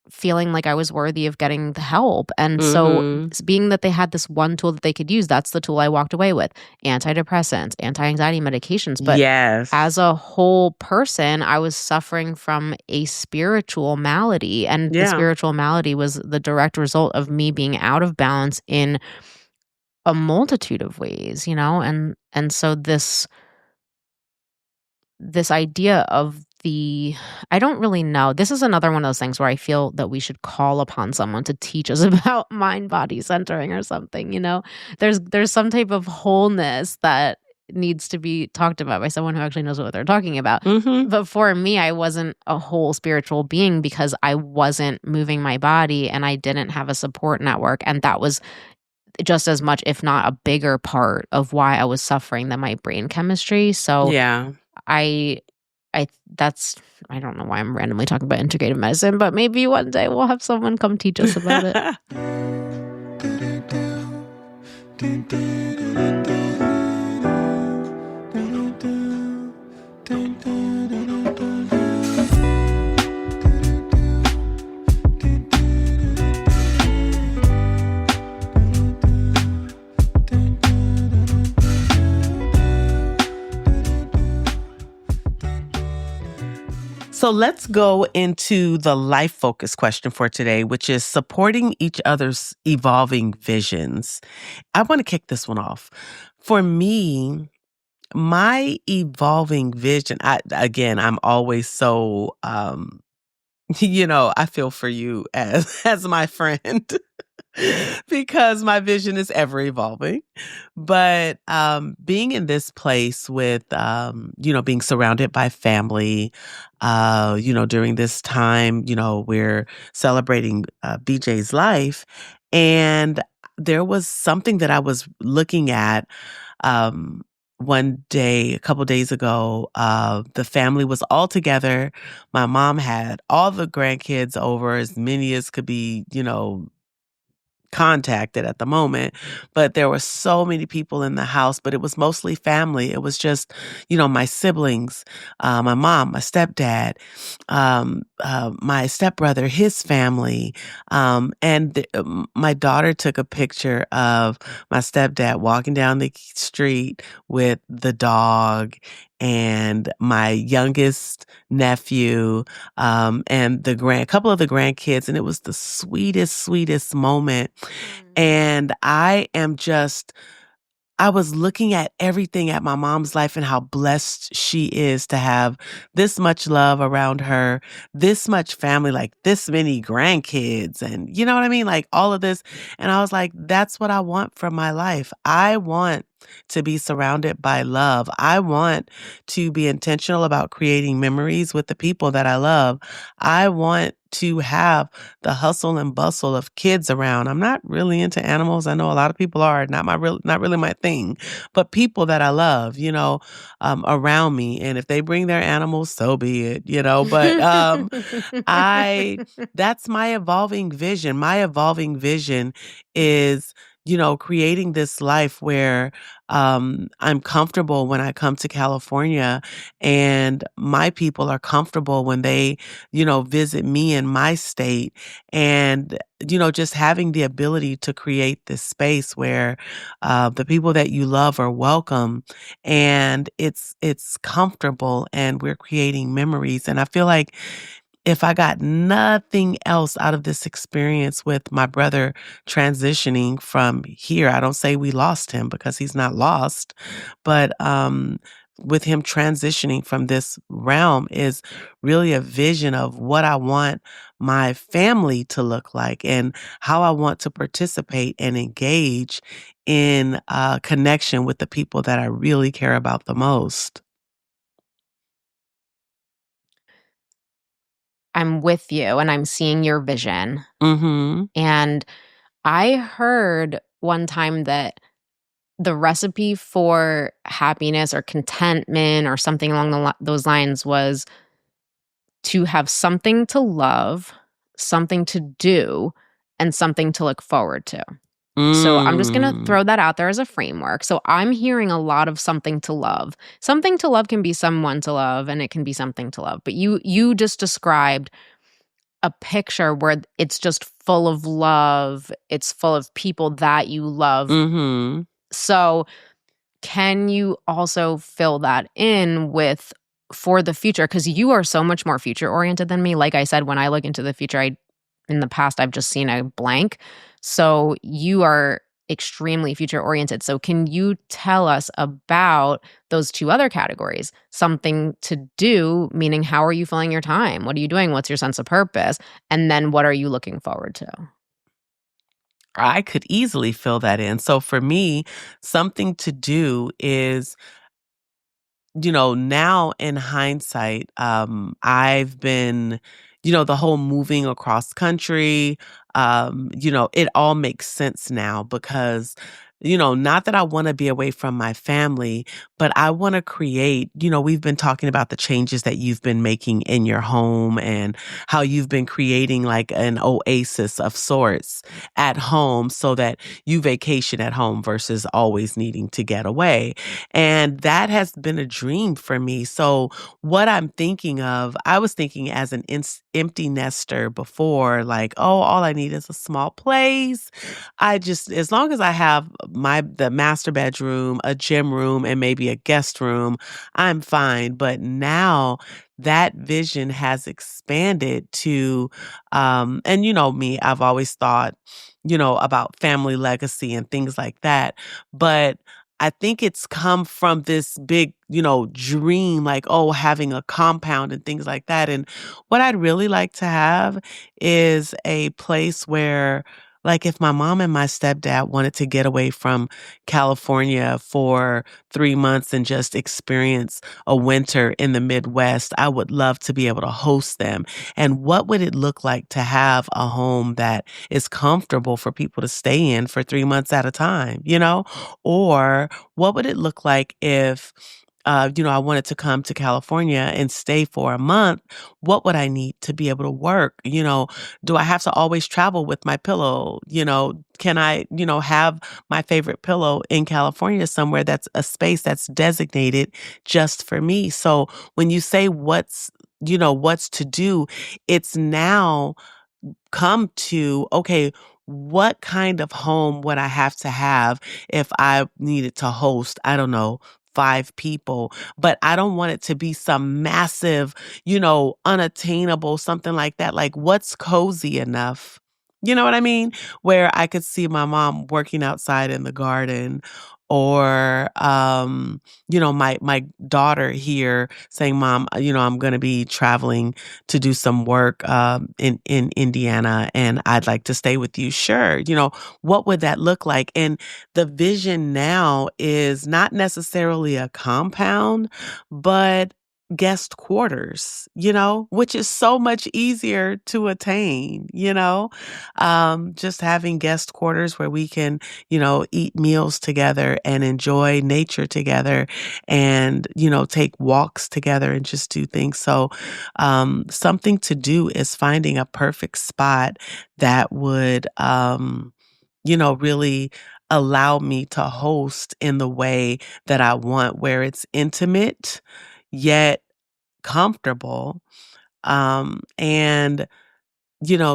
feeling like I was worthy of getting the help. And so being that they had this one tool that they could use, that's the tool I walked away with. Antidepressants, anti-anxiety medications. But as a whole person, I was suffering from a spiritual malady. And the spiritual malady was the direct result of me being out of balance in a multitude of ways, and so this idea of I don't really know. This is another one of those things where I feel that we should call upon someone to teach us about mind body centering or something, There's some type of wholeness that needs to be talked about by someone who actually knows what they're talking about. But for me, I wasn't a whole spiritual being because I wasn't moving my body and I didn't have a support network, and that was just as much, if not a bigger part of why I was suffering than my brain chemistry. So I don't know why I'm randomly talking about integrative medicine, but maybe one day we'll have someone come teach us about it. So let's go into the life focus question for today, which is supporting each other's evolving visions. I want to kick this one off. For me, my evolving vision, I'm always so, I feel for you as my friend. Because my vision is ever evolving. But being in this place with, being surrounded by family, during this time, we're celebrating BJ's life. And there was something that I was looking at one day, a couple days ago. The family was all together. My mom had all the grandkids over, as many as could be, contacted at the moment, but there were so many people in the house, but it was mostly family. It was just, my siblings, my mom, my stepdad, my stepbrother, his family. My daughter took a picture of my stepdad walking down the street with the dog and my youngest nephew, and a couple of the grandkids. And it was the sweetest moment. And I was looking at everything at my mom's life and how blessed she is to have this much love around her, this much family, like this many grandkids, and you know what I mean? Like all of this. And I was like, that's what I want from my life. I want to be surrounded by love. I want to be intentional about creating memories with the people that I love. I want to have the hustle and bustle of kids around. I'm not really into animals. I know a lot of people are. Not really my thing. But people that I love, around me. And if they bring their animals, so be it, But that's my evolving vision. My evolving vision is creating this life where I'm comfortable when I come to California, and my people are comfortable when they, visit me in my state, and, just having the ability to create this space where the people that you love are welcome, and it's comfortable, and we're creating memories. And I feel like if I got nothing else out of this experience with my brother transitioning from here, I don't say we lost him because he's not lost, but with him transitioning from this realm is really a vision of what I want my family to look like and how I want to participate and engage in connection with the people that I really care about the most. I'm with you and I'm seeing your vision. Mm-hmm. And I heard one time that the recipe for happiness or contentment or something along those lines was to have something to love, something to do, and something to look forward to. So I'm just going to throw that out there as a framework. So I'm hearing a lot of something to love. Something to love can be someone to love, and it can be something to love. But you just described a picture where it's just full of love. It's full of people that you love. Mm-hmm. So can you also fill that in with for the future? Because you are so much more future oriented than me. Like I said, when I look into the future, in the past, I've just seen a blank. So you are extremely future oriented. So can you tell us about those two other categories? Something to do, meaning how are you filling your time? What are you doing? What's your sense of purpose? And then what are you looking forward to? I could easily fill that in. So for me, something to do is, now in hindsight, I've been, the whole moving across country, it all makes sense now because, not that I want to be away from my family, but I want to create, we've been talking about the changes that you've been making in your home and how you've been creating like an oasis of sorts at home so that you vacation at home versus always needing to get away. And that has been a dream for me. So, what I'm thinking of, I was thinking as an empty nester before, like, oh, all I need is a small place. As long as I have the master bedroom, a gym room, and maybe a guest room, I'm fine. But now that vision has expanded to, and me, I've always thought, about family legacy and things like that. But I think it's come from this big, dream, like, oh, having a compound and things like that. And what I'd really like to have is a place where, like, if my mom and my stepdad wanted to get away from California for 3 months and just experience a winter in the Midwest, I would love to be able to host them. And what would it look like to have a home that is comfortable for people to stay in for 3 months at a time, Or what would it look like if, I wanted to come to California and stay for a month? What would I need to be able to work? Do I have to always travel with my pillow? Can I, have my favorite pillow in California somewhere that's a space that's designated just for me? So when you say what's to do, it's now come to, okay, what kind of home would I have to have if I needed to host, I don't know, 5 people, but I don't want it to be some massive, unattainable, something like that. Like, what's cozy enough? You know what I mean? Where I could see my mom working outside in the garden, or my daughter here saying, "Mom, I'm going to be traveling to do some work in Indiana, and I'd like to stay with you." Sure, what would that look like? And the vision now is not necessarily a compound, but guest quarters, which is so much easier to attain, just having guest quarters where we can, eat meals together and enjoy nature together and, take walks together and just do things. So, something to do is finding a perfect spot that would, really allow me to host in the way that I want, where it's intimate yet comfortable, and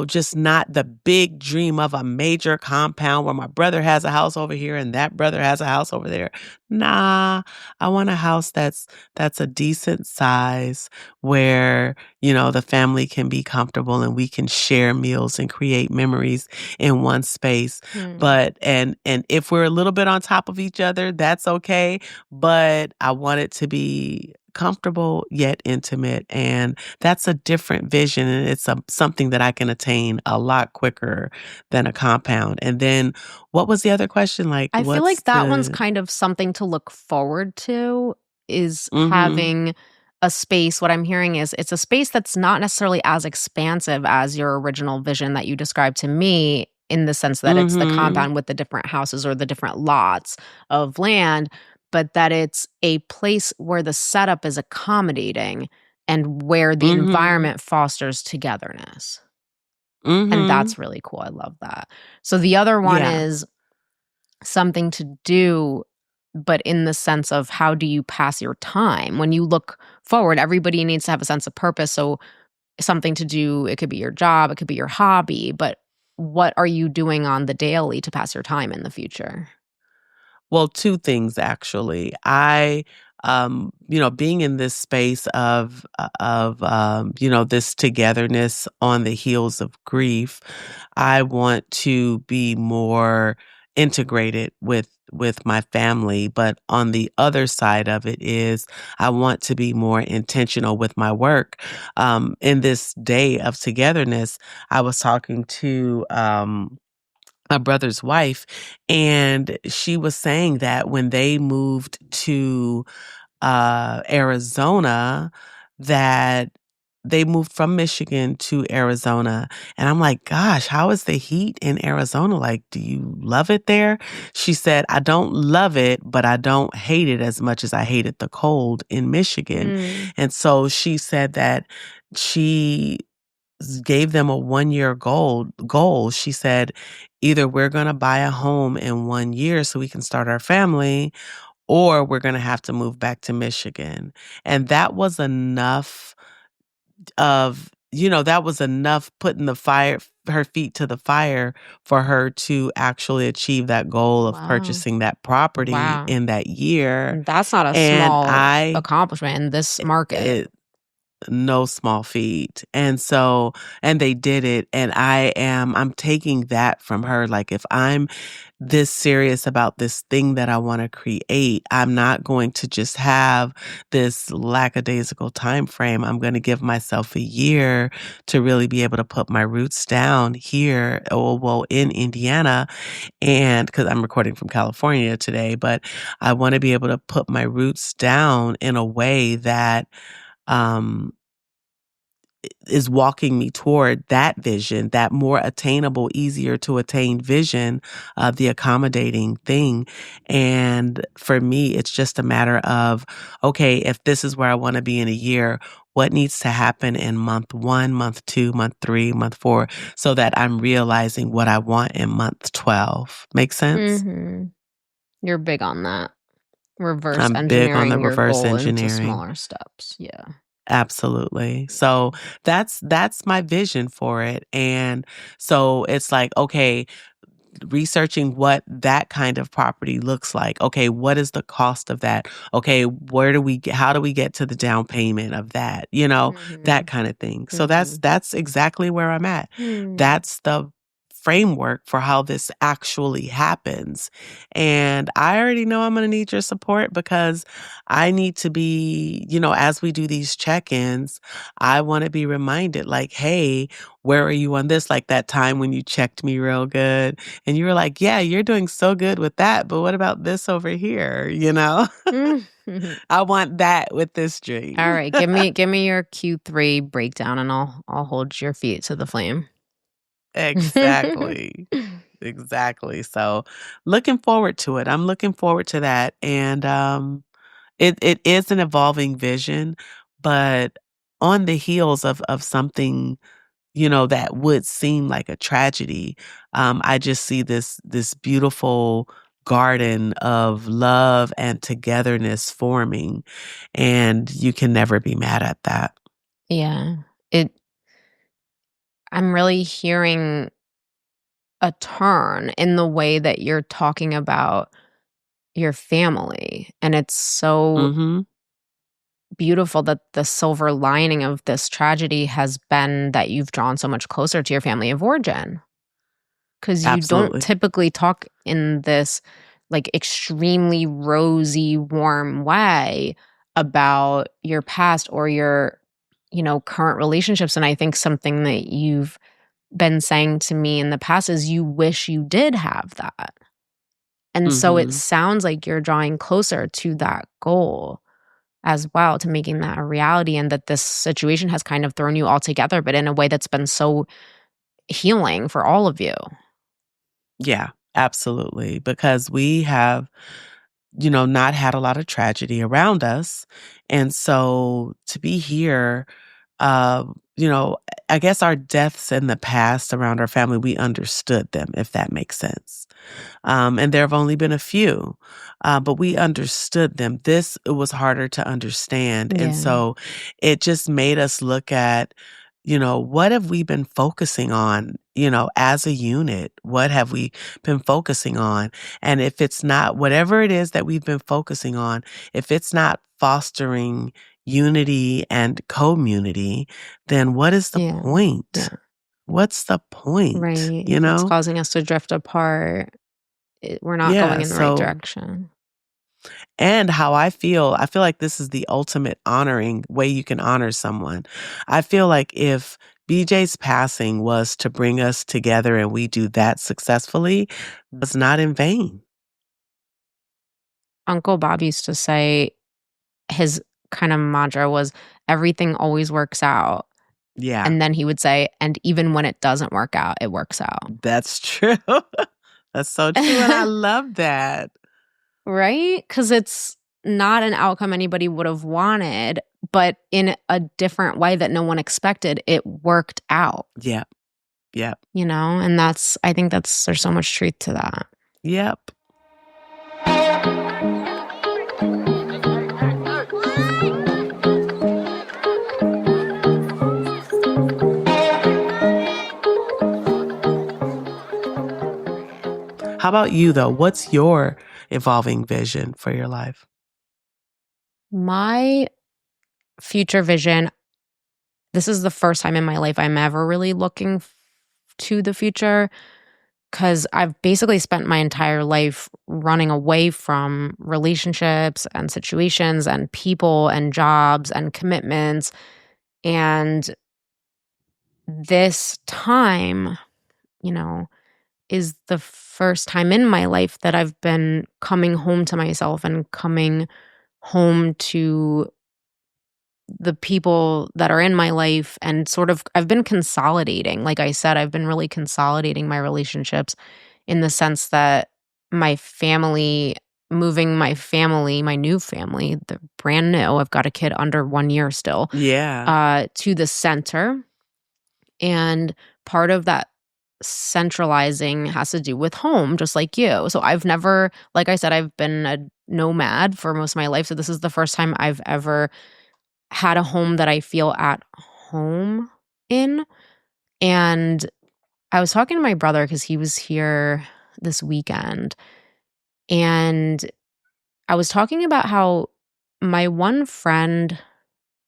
just not the big dream of a major compound where my brother has a house over here and that brother has a house over there. Nah, I want a house that's a decent size where, the family can be comfortable and we can share meals and create memories in one space. But and if we're a little bit on top of each other, that's okay, but I want it to be comfortable yet intimate, and that's a different vision, and it's something that I can attain a lot quicker than a compound. And then what was the other question? Like, I feel what's like that one's kind of something to look forward to, is having a space. What I'm hearing is it's a space that's not necessarily as expansive as your original vision that you described to me, in the sense that it's the compound with the different houses or the different lots of land, but that it's a place where the setup is accommodating and where the environment fosters togetherness. And that's really cool. I love that. So the other one is something to do, but in the sense of how do you pass your time? When you look forward, everybody needs to have a sense of purpose. So something to do. It could be your job, it could be your hobby, but what are you doing on the daily to pass your time in the future? Well, 2 things actually. Being in this space of this togetherness on the heels of grief, I want to be more integrated with my family, but on the other side of it is I want to be more intentional with my work. In this day of togetherness, I was talking to my brother's wife, and she was saying that when they moved to Arizona, that they moved from Michigan to Arizona. And I'm like, gosh, how is the heat in Arizona? Like, do you love it there? She said, I don't love it, but I don't hate it as much as I hated the cold in Michigan. And so she said that she gave them a 1-year goal. She said, either we're going to buy a home in 1 year so we can start our family, or we're going to have to move back to Michigan. And that was enough that was enough putting her feet to the fire for her to actually achieve that goal of purchasing that property in that year. That's not a And small accomplishment in this market. No small feat. And they did it. And I'm taking that from her. Like, if I'm this serious about this thing that I want to create, I'm not going to just have this lackadaisical time frame. I'm going to give myself a year to really be able to put my roots down here, in Indiana. And because I'm recording from California today, but I want to be able to put my roots down in a way that, um, is walking me toward that vision, that more attainable, easier to attain vision of the accommodating thing. And for me, it's just a matter of, okay, if this is where I want to be in a year, what needs to happen in month 1, month 2, month 3, month 4, so that I'm realizing what I want in month 12. Make sense? Mm-hmm. You're big on that. Reverse I'm big on engineering the your reverse goal into engineering. smaller steps. Yeah. Absolutely. So that's my vision for it. And so it's like, okay, researching what that kind of property looks like. Okay, what is the cost of that? Okay, how do we get to the down payment of that? That kind of thing. So that's exactly where I'm at. That's the framework for how this actually happens. And I already know I'm going to need your support, because I need to be, as we do these check-ins, I want to be reminded, like, hey, where are you on this? Like that time when you checked me real good and you were like, yeah, you're doing so good with that, but what about this over here? I want that with this dream. All right, give me your Q3 breakdown, and I'll hold your feet to the flame. Exactly. Exactly. So looking forward to it. I'm looking forward to that. And it is an evolving vision, but on the heels of something, that would seem like a tragedy. I just see this beautiful garden of love and togetherness forming, and you can never be mad at that. Yeah. I'm really hearing a turn in the way that you're talking about your family, and it's so Mhm. beautiful that the silver lining of this tragedy has been that you've drawn so much closer to your family of origin. 'Cause you don't Absolutely. typically talk in this, like, extremely rosy, warm way about your past or your, current relationships, and I think something that you've been saying to me in the past is you wish you did have that. And so it Mhm. sounds like you're drawing closer to that goal as well, to making that a reality, and that this situation has kind of thrown you all together, but in a way that's been so healing for all of you. Yeah, absolutely, because we have, not had a lot of tragedy around us, and so to be here, uh, you know, I guess our deaths in the past around our family, we understood them, if that makes sense. And there have only been a few, but we understood them. It was harder to understand. And Yeah. so it just made us look at what have we been focusing on, as a unit? What have we been focusing on? And if it's not, whatever it is that we've been focusing on, if it's not fostering unity and community, then what is the point? Yeah. What's the point? Right. It's causing us to drift apart. We're not going in the right direction. And how I feel like this is the ultimate honoring way you can honor someone. I feel like if BJ's passing was to bring us together and we do that successfully, it's not in vain. Uncle Bob used to say his kind of mantra was everything always works out. Yeah. And then he would say, and even when it doesn't work out, it works out. That's true. That's so true. And I love that. Right? Because it's not an outcome anybody would have wanted, but in a different way that no one expected, it worked out. Yep. Yep. And I think there's so much truth to that. Yep. How about you, though? What's your evolving vision for your life? My future vision, this is the first time in my life I'm ever really looking to the future, because I've basically spent my entire life running away from relationships and situations and people and jobs and commitments. And this time, is the first time in my life that I've been coming home to myself and coming home to the people that are in my life, and sort of I've been consolidating. Like I said, I've been really consolidating my relationships in the sense that my family, moving my new family, they're brand new. I've got a kid under 1 year still. Yeah. To the center. And part of that centralizing has to do with home, just like you. So I've never, like I said, I've been a nomad for most of my life. So this is the first time I've ever had a home that I feel at home in. And I was talking to my brother because he was here this weekend. And I was talking about how my one friend,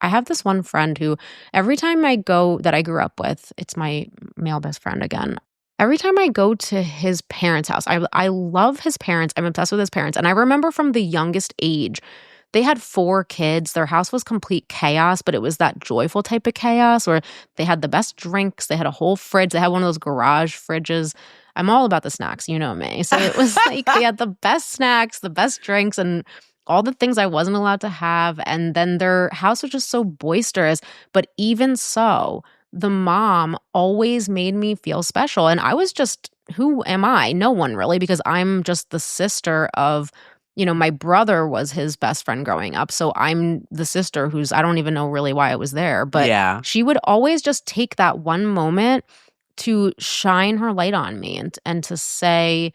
I have this one friend who every time I go, that I grew up with, it's my male best friend again. Every time I go to his parents' house, I love his parents. I'm obsessed with his parents. And I remember from the youngest age, they had 4 kids. Their house was complete chaos, but it was that joyful type of chaos where they had the best drinks. They had a whole fridge. They had one of those garage fridges. I'm all about the snacks, you know me. So it was like they had the best snacks, the best drinks, and all the things I wasn't allowed to have. And then their house was just so boisterous. But even so, the mom always made me feel special. And I was just, who am I? No one really, because I'm just the sister of, my brother was his best friend growing up. So I'm the sister who's, I don't even know really why I was there. But she would always just take that one moment to shine her light on me and to say,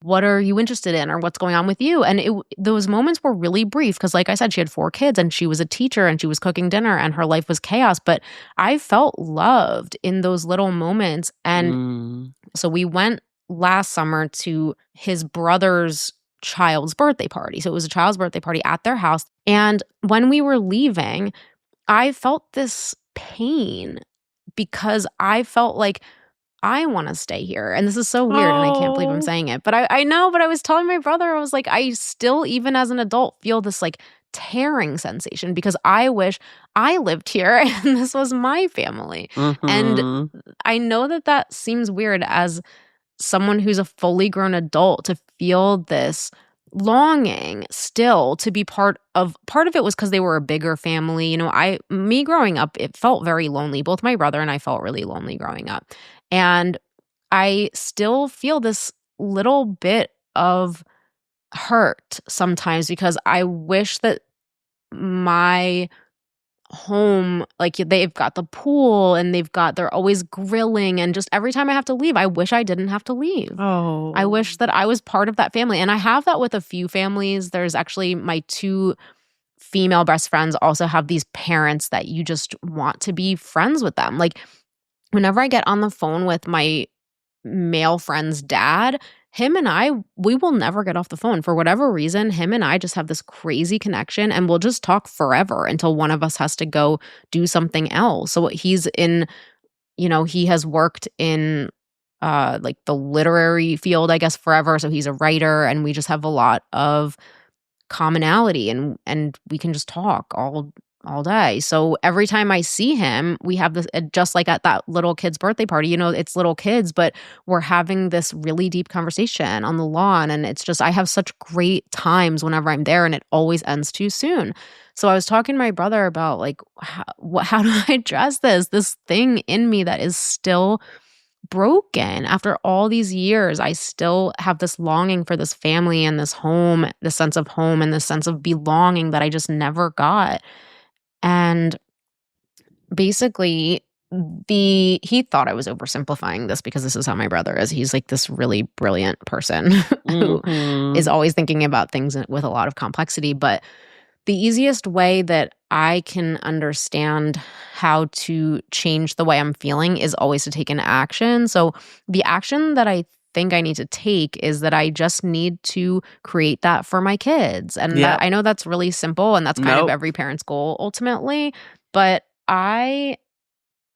what are you interested in, or what's going on with you? And those moments were really brief because, like I said, she had 4 kids and she was a teacher and she was cooking dinner and her life was chaos. But I felt loved in those little moments. And so we went last summer to his brother's child's birthday party. So it was a child's birthday party at their house. And when we were leaving, I felt this pain because I felt like I want to stay here. And this is so weird, and I can't believe I'm saying it. But I know, but I was telling my brother, I was like, I still, even as an adult, feel this like tearing sensation because I wish I lived here and this was my family. And I know that seems weird as someone who's a fully grown adult to feel this longing still to be part of it was because they were a bigger family. Me growing up, it felt very lonely. Both my brother and I felt really lonely growing up. And I still feel this little bit of hurt sometimes because I wish that my home, like they've got the pool and they're always grilling, and just every time I have to leave, I wish I didn't have to leave. I wish that I was part of that family. And I have that with a few families. There's actually my 2 female best friends also have these parents that you just want to be friends with them. Like, whenever I get on the phone with my male friend's dad, him and I, we will never get off the phone. For whatever reason, him and I just have this crazy connection, and we'll just talk forever until one of us has to go do something else. So he's in, he has worked in like the literary field, I guess, forever. So he's a writer, and we just have a lot of commonality, and we can just talk all day. So every time I see him, we have this, just like at that little kid's birthday party, it's little kids, but we're having this really deep conversation on the lawn. And it's just, I have such great times whenever I'm there, and it always ends too soon. So I was talking to my brother about like, how do I address this thing in me that is still broken after all these years. I still have this longing for this family and this home, this sense of home and this sense of belonging that I just never got. And basically, he thought I was oversimplifying this because this is how my brother is. He's like this really brilliant person who is always thinking about things with a lot of complexity. But the easiest way that I can understand how to change the way I'm feeling is always to take an action. So the action that I think I need to take is that I just need to create that for my kids. And I know that's really simple, and that's kind of every parent's goal ultimately. But I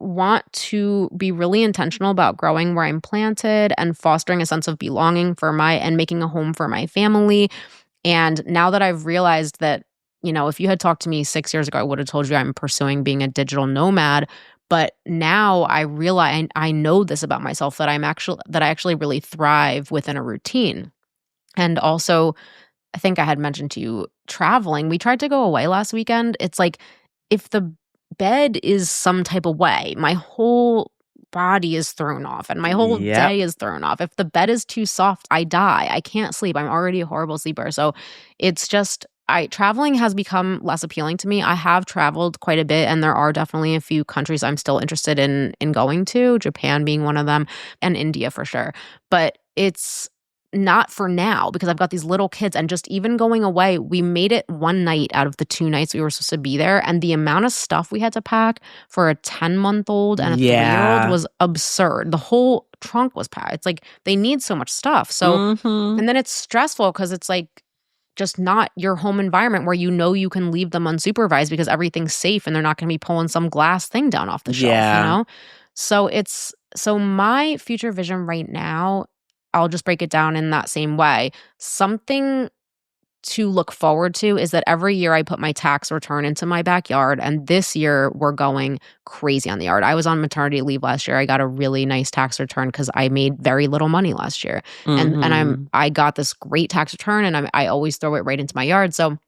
want to be really intentional about growing where I'm planted and fostering a sense of belonging and making a home for my family. And now that I've realized that, if you had talked to me 6 years ago, I would have told you I'm pursuing being a digital nomad. But now I realize, I know this about myself, that I actually really thrive within a routine. And also, I think I had mentioned to you, traveling. We tried to go away last weekend. It's like, if the bed is some type of way, my whole body is thrown off and my whole day is thrown off. If the bed is too soft, I die. I can't sleep. I'm already a horrible sleeper. So it's just, traveling has become less appealing to me. I have traveled quite a bit, and there are definitely a few countries I'm still interested in going to, Japan being one of them, and India for sure. But it's not for now because I've got these little kids, and just even going away, we made it one night out of the 2 nights we were supposed to be there, and the amount of stuff we had to pack for a 10-month-old and a 3-year-old was absurd. The whole trunk was packed. It's like they need so much stuff. So, and then it's stressful because it's like just not your home environment where you can leave them unsupervised because everything's safe and they're not going to be pulling some glass thing down off the shelf, So my future vision right now, I'll just break it down in that same way. Something to look forward to is that every year I put my tax return into my backyard, and this year we're going crazy on the yard. I was on maternity leave last year. I got a really nice tax return because I made very little money last year, and I got this great tax return, and I always throw it right into my yard. So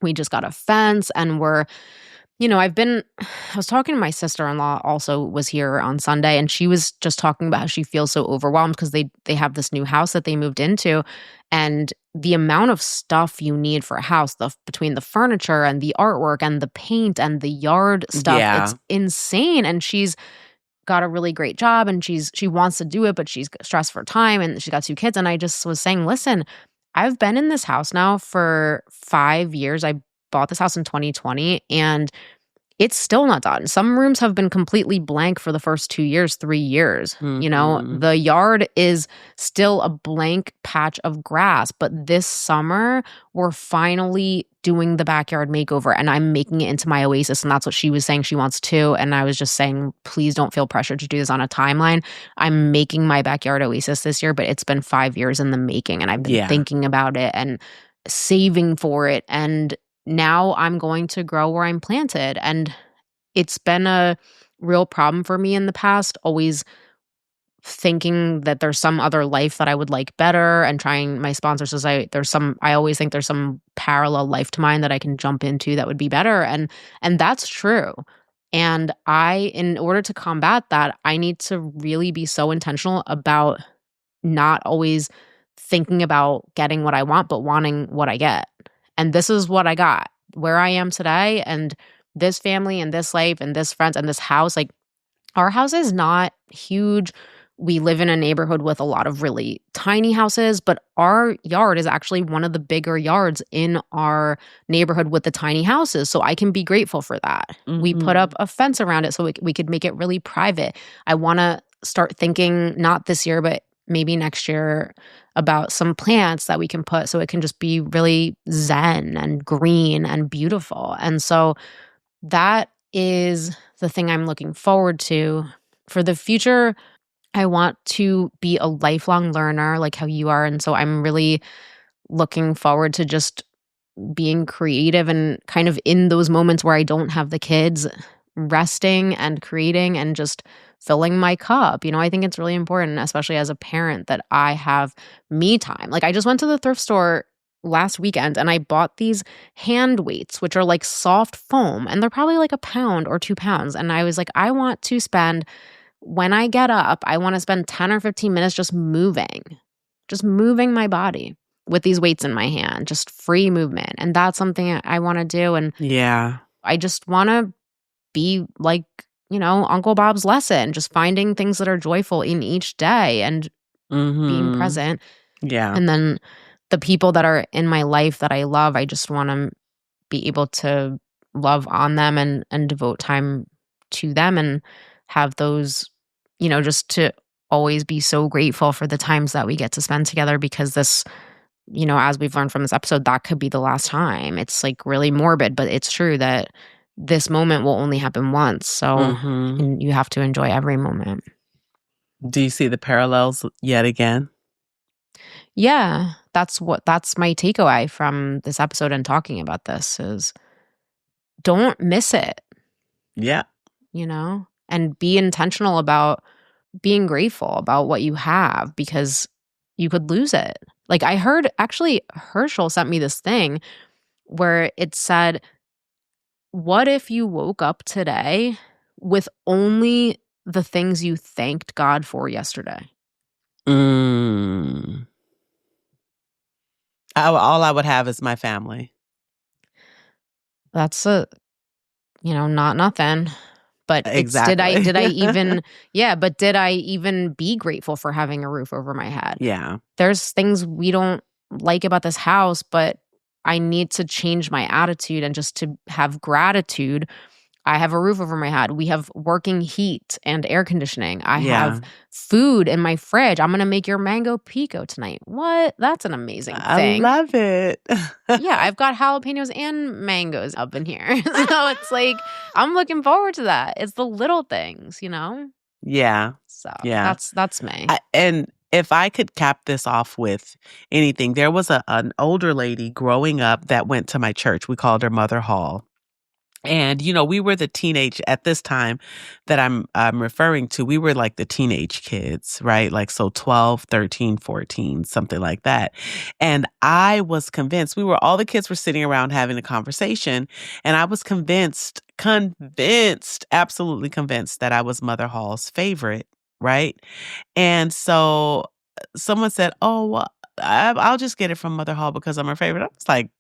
we just got a fence, and we're. I was talking to my sister-in-law, also was here on Sunday, and she was just talking about how she feels so overwhelmed because they have this new house that they moved into, and the amount of stuff you need for a house, between the furniture and the artwork and the paint and the yard stuff, it's insane. And she's got a really great job, and she wants to do it, but she's stressed for time, and she's got 2 kids. And I just was saying, listen, I've been in this house now for 5 years. I bought this house in 2020, and it's still not done. Some rooms have been completely blank for the first 2 years, 3 years. The yard is still a blank patch of grass. But this summer, we're finally doing the backyard makeover, and I'm making it into my oasis. And that's what she was saying she wants to. And I was just saying, please don't feel pressured to do this on a timeline. I'm making my backyard oasis this year, but it's been 5 years in the making. And I've been thinking about it and saving for it. And now I'm going to grow where I'm planted. And it's been a real problem for me in the past, always thinking that there's some other life that I would like better, and trying. My sponsor says I always think there's some parallel life to mine that I can jump into that would be better. And that's true. And in order to combat that, I need to really be so intentional about not always thinking about getting what I want, but wanting what I get. And this is what I got, where I am today, and this family and this life and this friends and this house. Like, our house is not huge. we live in a neighborhood with a lot of really tiny houses, but our yard is actually one of the bigger yards in our neighborhood with the tiny houses. So I can be grateful for that. We put up a fence around it so we could make it really private. I want to start thinking, not this year, but maybe next year, about some plants that we can put so it can just be really zen and green and beautiful. And so that is the thing I'm looking forward to. For the future, I want to be a lifelong learner like how you are. And so I'm really looking forward to just being creative and kind of in those moments where I don't have the kids, resting and creating and just filling my cup. I think it's really important, especially as a parent, that I have me time. Like, I just went to the thrift store last weekend and I bought these hand weights, which are like soft foam, and they're probably like £1 or £2. And I was like, I want to spend, when I get up, I want to spend 10 or 15 minutes just moving my body with these weights in my hand, just free movement. And that's something I want to do. And yeah, I just want to be like, Uncle Bob's lesson, just finding things that are joyful in each day and being present. Yeah. And then the people that are in my life that I love, I just want to be able to love on them and devote time to them and have those, just to always be so grateful for the times that we get to spend together, because this, as we've learned from this episode, that could be the last time. It's like really morbid, but it's true that this moment will only happen once. So and you have to enjoy every moment. Do you see the parallels yet again? Yeah, that's my takeaway from this episode and talking about this is don't miss it. Yeah. And be intentional about being grateful about what you have, because you could lose it. Like, I heard, actually, Herschel sent me this thing where it said, what if you woke up today with only the things you thanked God for yesterday? All I would have is my family. That's not nothing. But exactly. did I even, but did I even be grateful for having a roof over my head? Yeah. There's things we don't like about this house, but I need to change my attitude and just to have gratitude. I have a roof over my head. We have working heat and air conditioning. I have food in my fridge. I'm going to make your mango pico tonight. What? That's an amazing thing. I love it. Yeah, I've got jalapenos and mangoes up in here. So it's like, I'm looking forward to that. It's the little things, Yeah. So that's me. And if I could cap this off with anything, there was an older lady growing up that went to my church. We called her Mother Hall. And, we were the teenage at this time that I'm referring to. We were like the teenage kids, right? Like, so 12, 13, 14, something like that. And I was convinced all the kids were sitting around having a conversation. And I was convinced, absolutely convinced that I was Mother Hall's favorite, right? And so someone said, oh, well, I'll just get it from Mother Hall because I'm her favorite. I was like,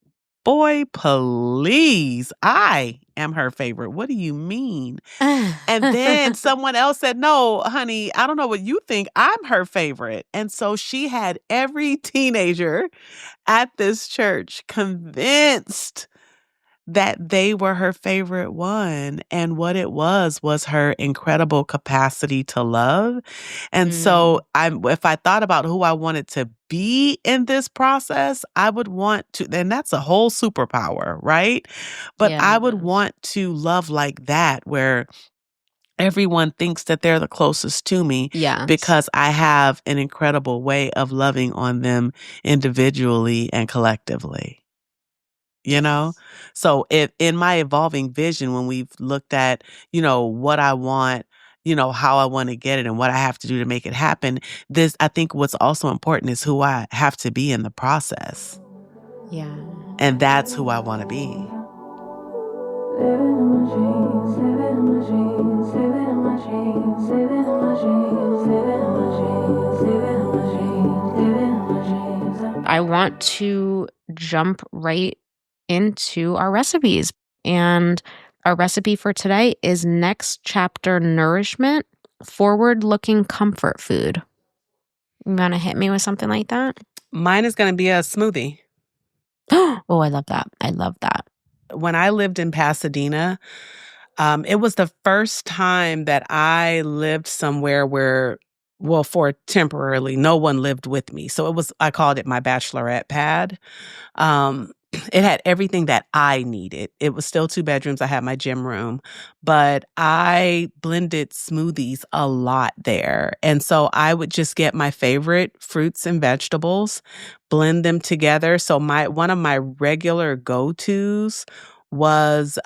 boy, please, I am her favorite. What do you mean? And then someone else said, no, honey, I don't know what you think. I'm her favorite. And so she had every teenager at this church convinced that they were her favorite one. And what it was her incredible capacity to love. And so if I thought about who I wanted to be in this process, I would want to, and that's a whole superpower, right? But I would want to love like that, where everyone thinks that they're the closest to me because I have an incredible way of loving on them individually and collectively. So if in my evolving vision, when we've looked at, what I want, how I want to get it and what I have to do to make it happen, I think what's also important is who I have to be in the process. Yeah. And that's who I want to be. I want to jump right into our recipes. And our recipe for today is Next Chapter Nourishment forward-looking comfort food. You want to hit me with something like that? Mine is going to be a smoothie. Oh, I love that. I love that. When I lived in Pasadena, it was the first time that I lived somewhere where, well, for temporarily, no one lived with me. So I called it my bachelorette pad. It had everything that I needed. It was still 2 bedrooms. I had my gym room, but I blended smoothies a lot there. And so I would just get my favorite fruits and vegetables, blend them together. So one of my regular go-tos was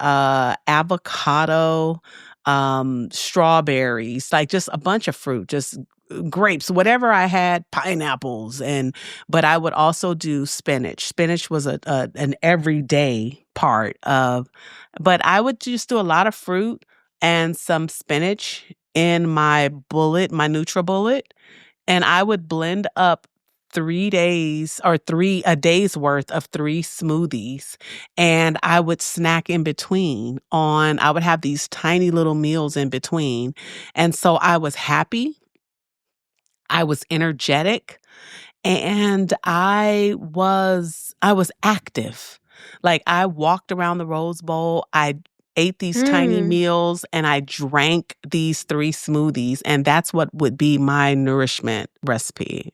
avocado, strawberries, like just a bunch of fruit, just grapes, whatever I had, pineapples, but I would also do spinach. Spinach was an everyday part of, but I would just do a lot of fruit and some spinach in my NutriBullet, and I would blend up 3 days or a day's worth of 3 smoothies, and I would snack in between I would have these tiny little meals in between. And so I was happy. I was energetic, and I was active. Like, I walked around the Rose Bowl, I ate these tiny meals, and I drank these 3 smoothies, and that's what would be my nourishment recipe.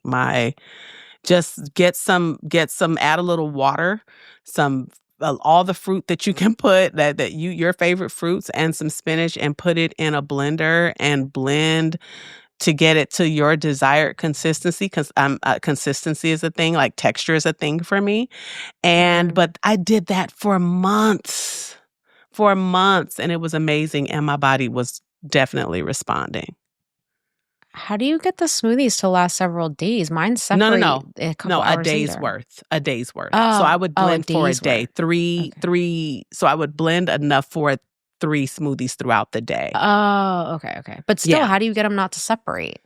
Just add a little water, all the fruit that you can put, your favorite fruits, and some spinach, and put it in a blender and blend to get it to your desired consistency, because consistency is a thing, like texture is a thing for me. But I did that for months, and it was amazing, and my body was definitely responding. How do you get the smoothies to last several days? Mine separate a couple hours a day's later. worth. A day's worth. Oh, so I would blend for a day. Worth. Three. So I would blend enough for 3 smoothies throughout the day. Oh, okay. But still, how do you get them not to separate?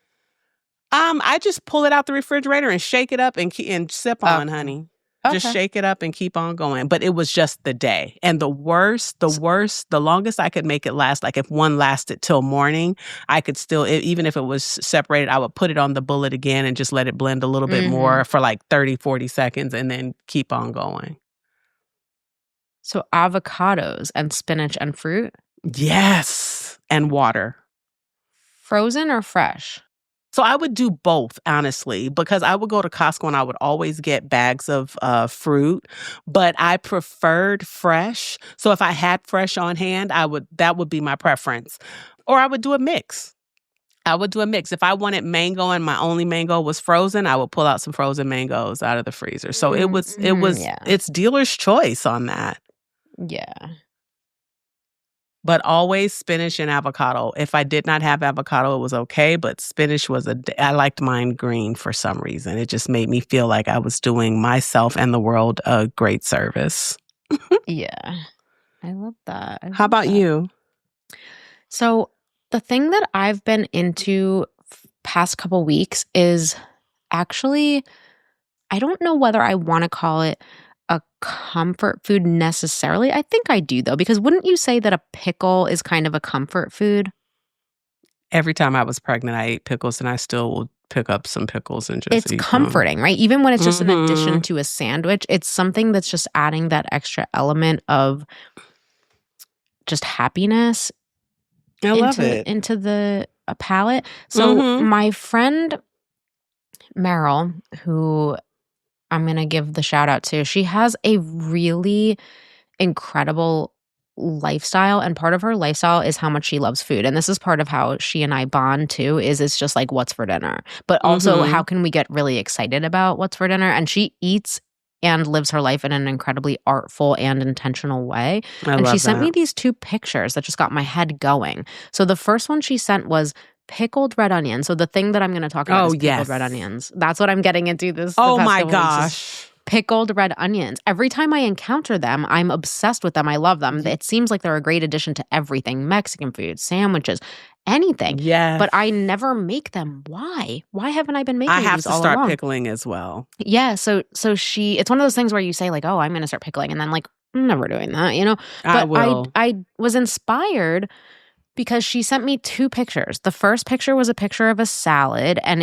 I just pull it out the refrigerator and shake it up and sip on, honey. Okay. Just shake it up and keep on going. But it was just the day. And the longest I could make it last, like if one lasted till morning, I could still, even if it was separated, I would put it on the bullet again and just let it blend a little bit more for like 30, 40 seconds and then keep on going. So avocados and spinach and fruit? Yes. And water. Frozen or fresh? So I would do both, honestly, because I would go to Costco and I would always get bags of fruit, but I preferred fresh. So if I had fresh on hand, that would be my preference. Or I would do a mix. If I wanted mango and my only mango was frozen, I would pull out some frozen mangoes out of the freezer. So it's dealer's choice on that. Yeah. But always spinach and avocado. If I did not have avocado, it was okay. But spinach I liked mine green for some reason. It just made me feel like I was doing myself and the world a great service. Yeah. I love that. How about you? So the thing that I've been into past couple weeks is actually, I don't know whether I want to call it a comfort food necessarily. I think I do, though, because wouldn't you say that a pickle is kind of a comfort food? Every time I was pregnant, I ate pickles, and I still will pick up some pickles and just eat them. It's comforting, right? Even when it's just an addition to a sandwich, it's something that's just adding that extra element of just happiness into the palate. So my friend Meryl, who I'm going to give the shout out to, she has a really incredible lifestyle, and part of her lifestyle is how much she loves food. And this is part of how she and I bond too, is it's just like, what's for dinner? But also, how can we get really excited about what's for dinner? And she eats and lives her life in an incredibly artful and intentional way. And she sent me these 2 pictures that just got my head going. So the first one she sent was pickled red onions. So the thing that I'm going to talk about is pickled red onions. That's what I'm getting into this. Oh my gosh. Pickled red onions. Every time I encounter them, I'm obsessed with them. I love them. It seems like they're a great addition to everything. Mexican food, sandwiches, anything. Yeah. But I never make them. Why? Why haven't I been making these all along? I have to start pickling as well. Yeah. So it's one of those things where you say like, oh, I'm going to start pickling. And then like, I'm never doing that, you know? But I will. I was inspired Because she sent me 2 pictures. The first picture was a picture of a salad, and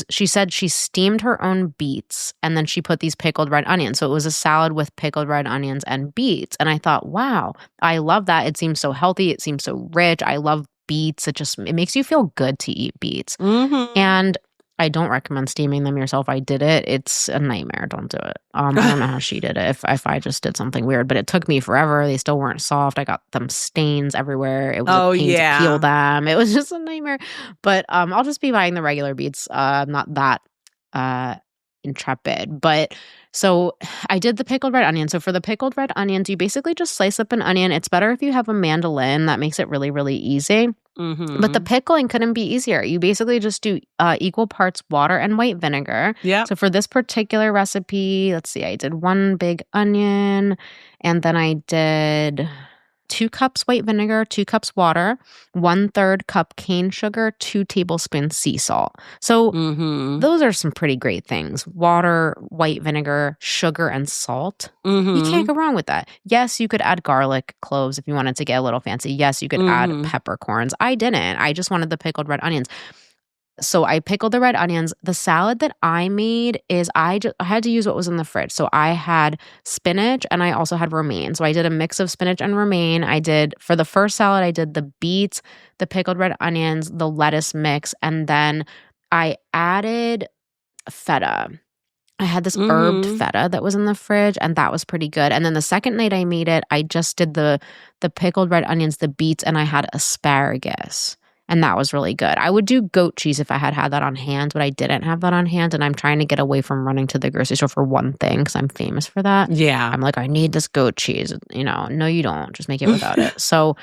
she said she steamed her own beets, and then she put these pickled red onions. So it was a salad with pickled red onions and beets. And I thought, wow, I love that. It seems so healthy. It seems so rich. I love beets. It makes you feel good to eat beets. Mm-hmm. And I don't recommend steaming them yourself. I did it. It's a nightmare. Don't do it. I don't know how she did it. If I just did something weird, but it took me forever. They still weren't soft. I got them stains everywhere. It was a pain to peel them. It was just a nightmare. But I'll just be buying the regular beets. Not that intrepid. But so I did the pickled red onion. So for the pickled red onions, you basically just slice up an onion. It's better if you have a mandolin. That makes it really, really easy. Mm-hmm. But the pickling couldn't be easier. You basically just do equal parts water and white vinegar. Yeah. So for this particular recipe, let's see, I did 1 big onion, and then I did 2 cups white vinegar, 2 cups water, 1/3 cup cane sugar, 2 tablespoons sea salt. So those are some pretty great things. Water, white vinegar, sugar, and salt. You can't go wrong with that. Yes, you could add garlic cloves if you wanted to get a little fancy. Yes, you could add peppercorns. I didn't. I just wanted the pickled red onions. So I pickled the red onions. The salad that I made is I had to use what was in the fridge. So I had spinach and I also had romaine. So I did a mix of spinach and romaine. For the first salad, I did the beets, the pickled red onions, the lettuce mix, and then I added feta. I had this herbed feta that was in the fridge, and that was pretty good. And then the second night I made it, I just did the pickled red onions, the beets, and I had asparagus. And that was really good. I would do goat cheese if I had that on hand, but I didn't have that on hand. And I'm trying to get away from running to the grocery store for one thing because I'm famous for that. Yeah. I'm like, I need this goat cheese. No, you don't. Just make it without it. So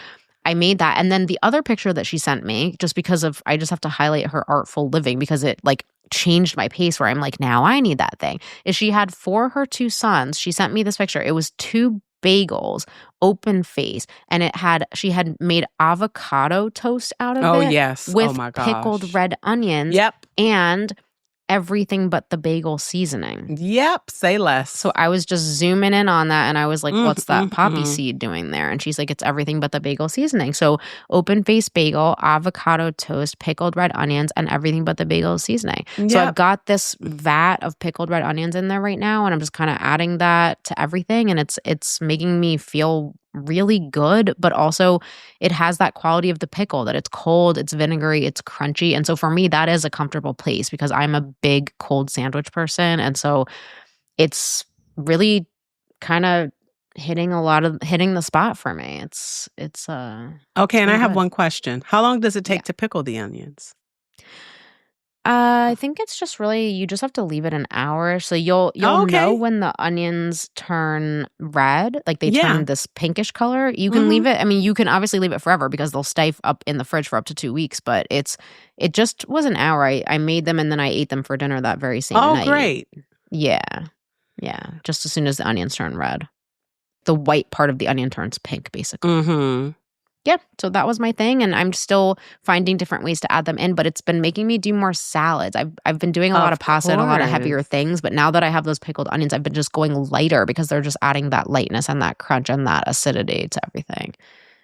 I made that. And then the other picture that she sent me, just because I just have to highlight her artful living because it changed my pace where I'm like, now I need that thing, is she had for her 2 sons, she sent me this picture. It was 2 bagels, open face, and she had made avocado toast out of it. Oh, yes. With oh my gosh. pickled red onions. Yep. And everything but the bagel seasoning. Yep. Say less. So I was just zooming in on that and I was like, what's that poppy seed doing there? And she's like, it's everything but the bagel seasoning. So open face bagel, avocado toast, pickled red onions, and everything but the bagel seasoning. Yep. So I've got this vat of pickled red onions in there right now, and I'm just kind of adding that to everything, and it's making me feel really good, but also it has that quality of the pickle, that it's cold, it's vinegary, it's crunchy. And so for me, that is a comfortable place because I'm a big cold sandwich person. And so it's really kind of hitting the spot for me. It's okay. And I have one question. How long does it take to pickle the onions? I think it's just really, you just have to leave it an hour. So you'll know when the onions turn red, like they turn this pinkish color. You can leave it. I mean, you can obviously leave it forever because they'll stay up in the fridge for up to 2 weeks. But it just was an hour. I made them and then I ate them for dinner that very same night. Oh, great. Yeah. Just as soon as the onions turn red, the white part of the onion turns pink, basically. Yeah, so that was my thing, and I'm still finding different ways to add them in, but it's been making me do more salads. I've been doing a lot of pasta and a lot of heavier things, but now that I have those pickled onions, I've been just going lighter because they're just adding that lightness and that crunch and that acidity to everything.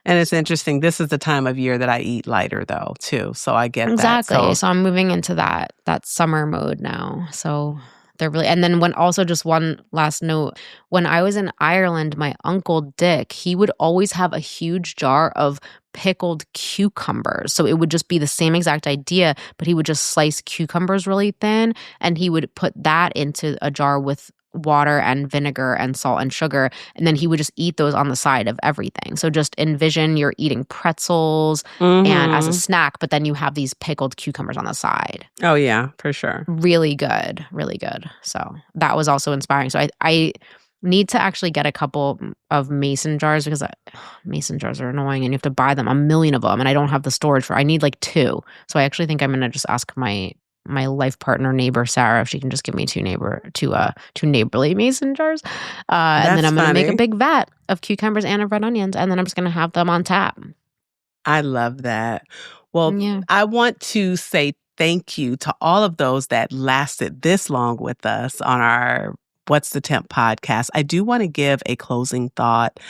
And it's interesting. This is the time of year that I eat lighter, though, too. So I get that. Exactly. So I'm moving into that summer mode now. So they're really, and then just one last note, when I was in Ireland, my uncle Dick, he would always have a huge jar of pickled cucumbers. So it would just be the same exact idea, but he would just slice cucumbers really thin and he would put that into a jar with water and vinegar and salt and sugar, and then he would just eat those on the side of everything. So just envision you're eating pretzels and as a snack, but then you have these pickled cucumbers on the side. Oh yeah, for sure. Really good, really good. So that was also inspiring. So I need to actually get a couple of mason jars because mason jars are annoying and you have to buy them, a million of them, and I don't have the storage I need like 2. So I actually think I'm gonna just ask my life partner, neighbor Sarah, if she can just give me two neighborly mason jars. And then I'm going to make a big vat of cucumbers and of red onions, and then I'm just going to have them on tap. I love that. Well, I want to say thank you to all of those that lasted this long with us on our What's the Temp podcast. I do want to give a closing thought.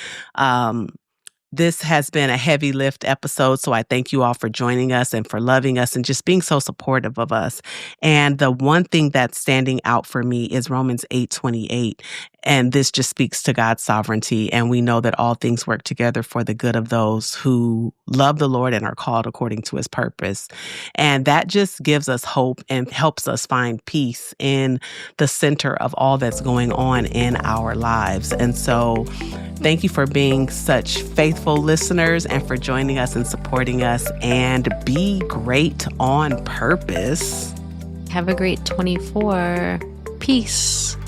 This has been a heavy lift episode, so I thank you all for joining us and for loving us and just being so supportive of us. And the one thing that's standing out for me is Romans 8:28. And this just speaks to God's sovereignty. And we know that all things work together for the good of those who love the Lord and are called according to his purpose. And that just gives us hope and helps us find peace in the center of all that's going on in our lives. And so thank you for being such faithful listeners and for joining us and supporting us. And be great on purpose. Have a great 24. Peace.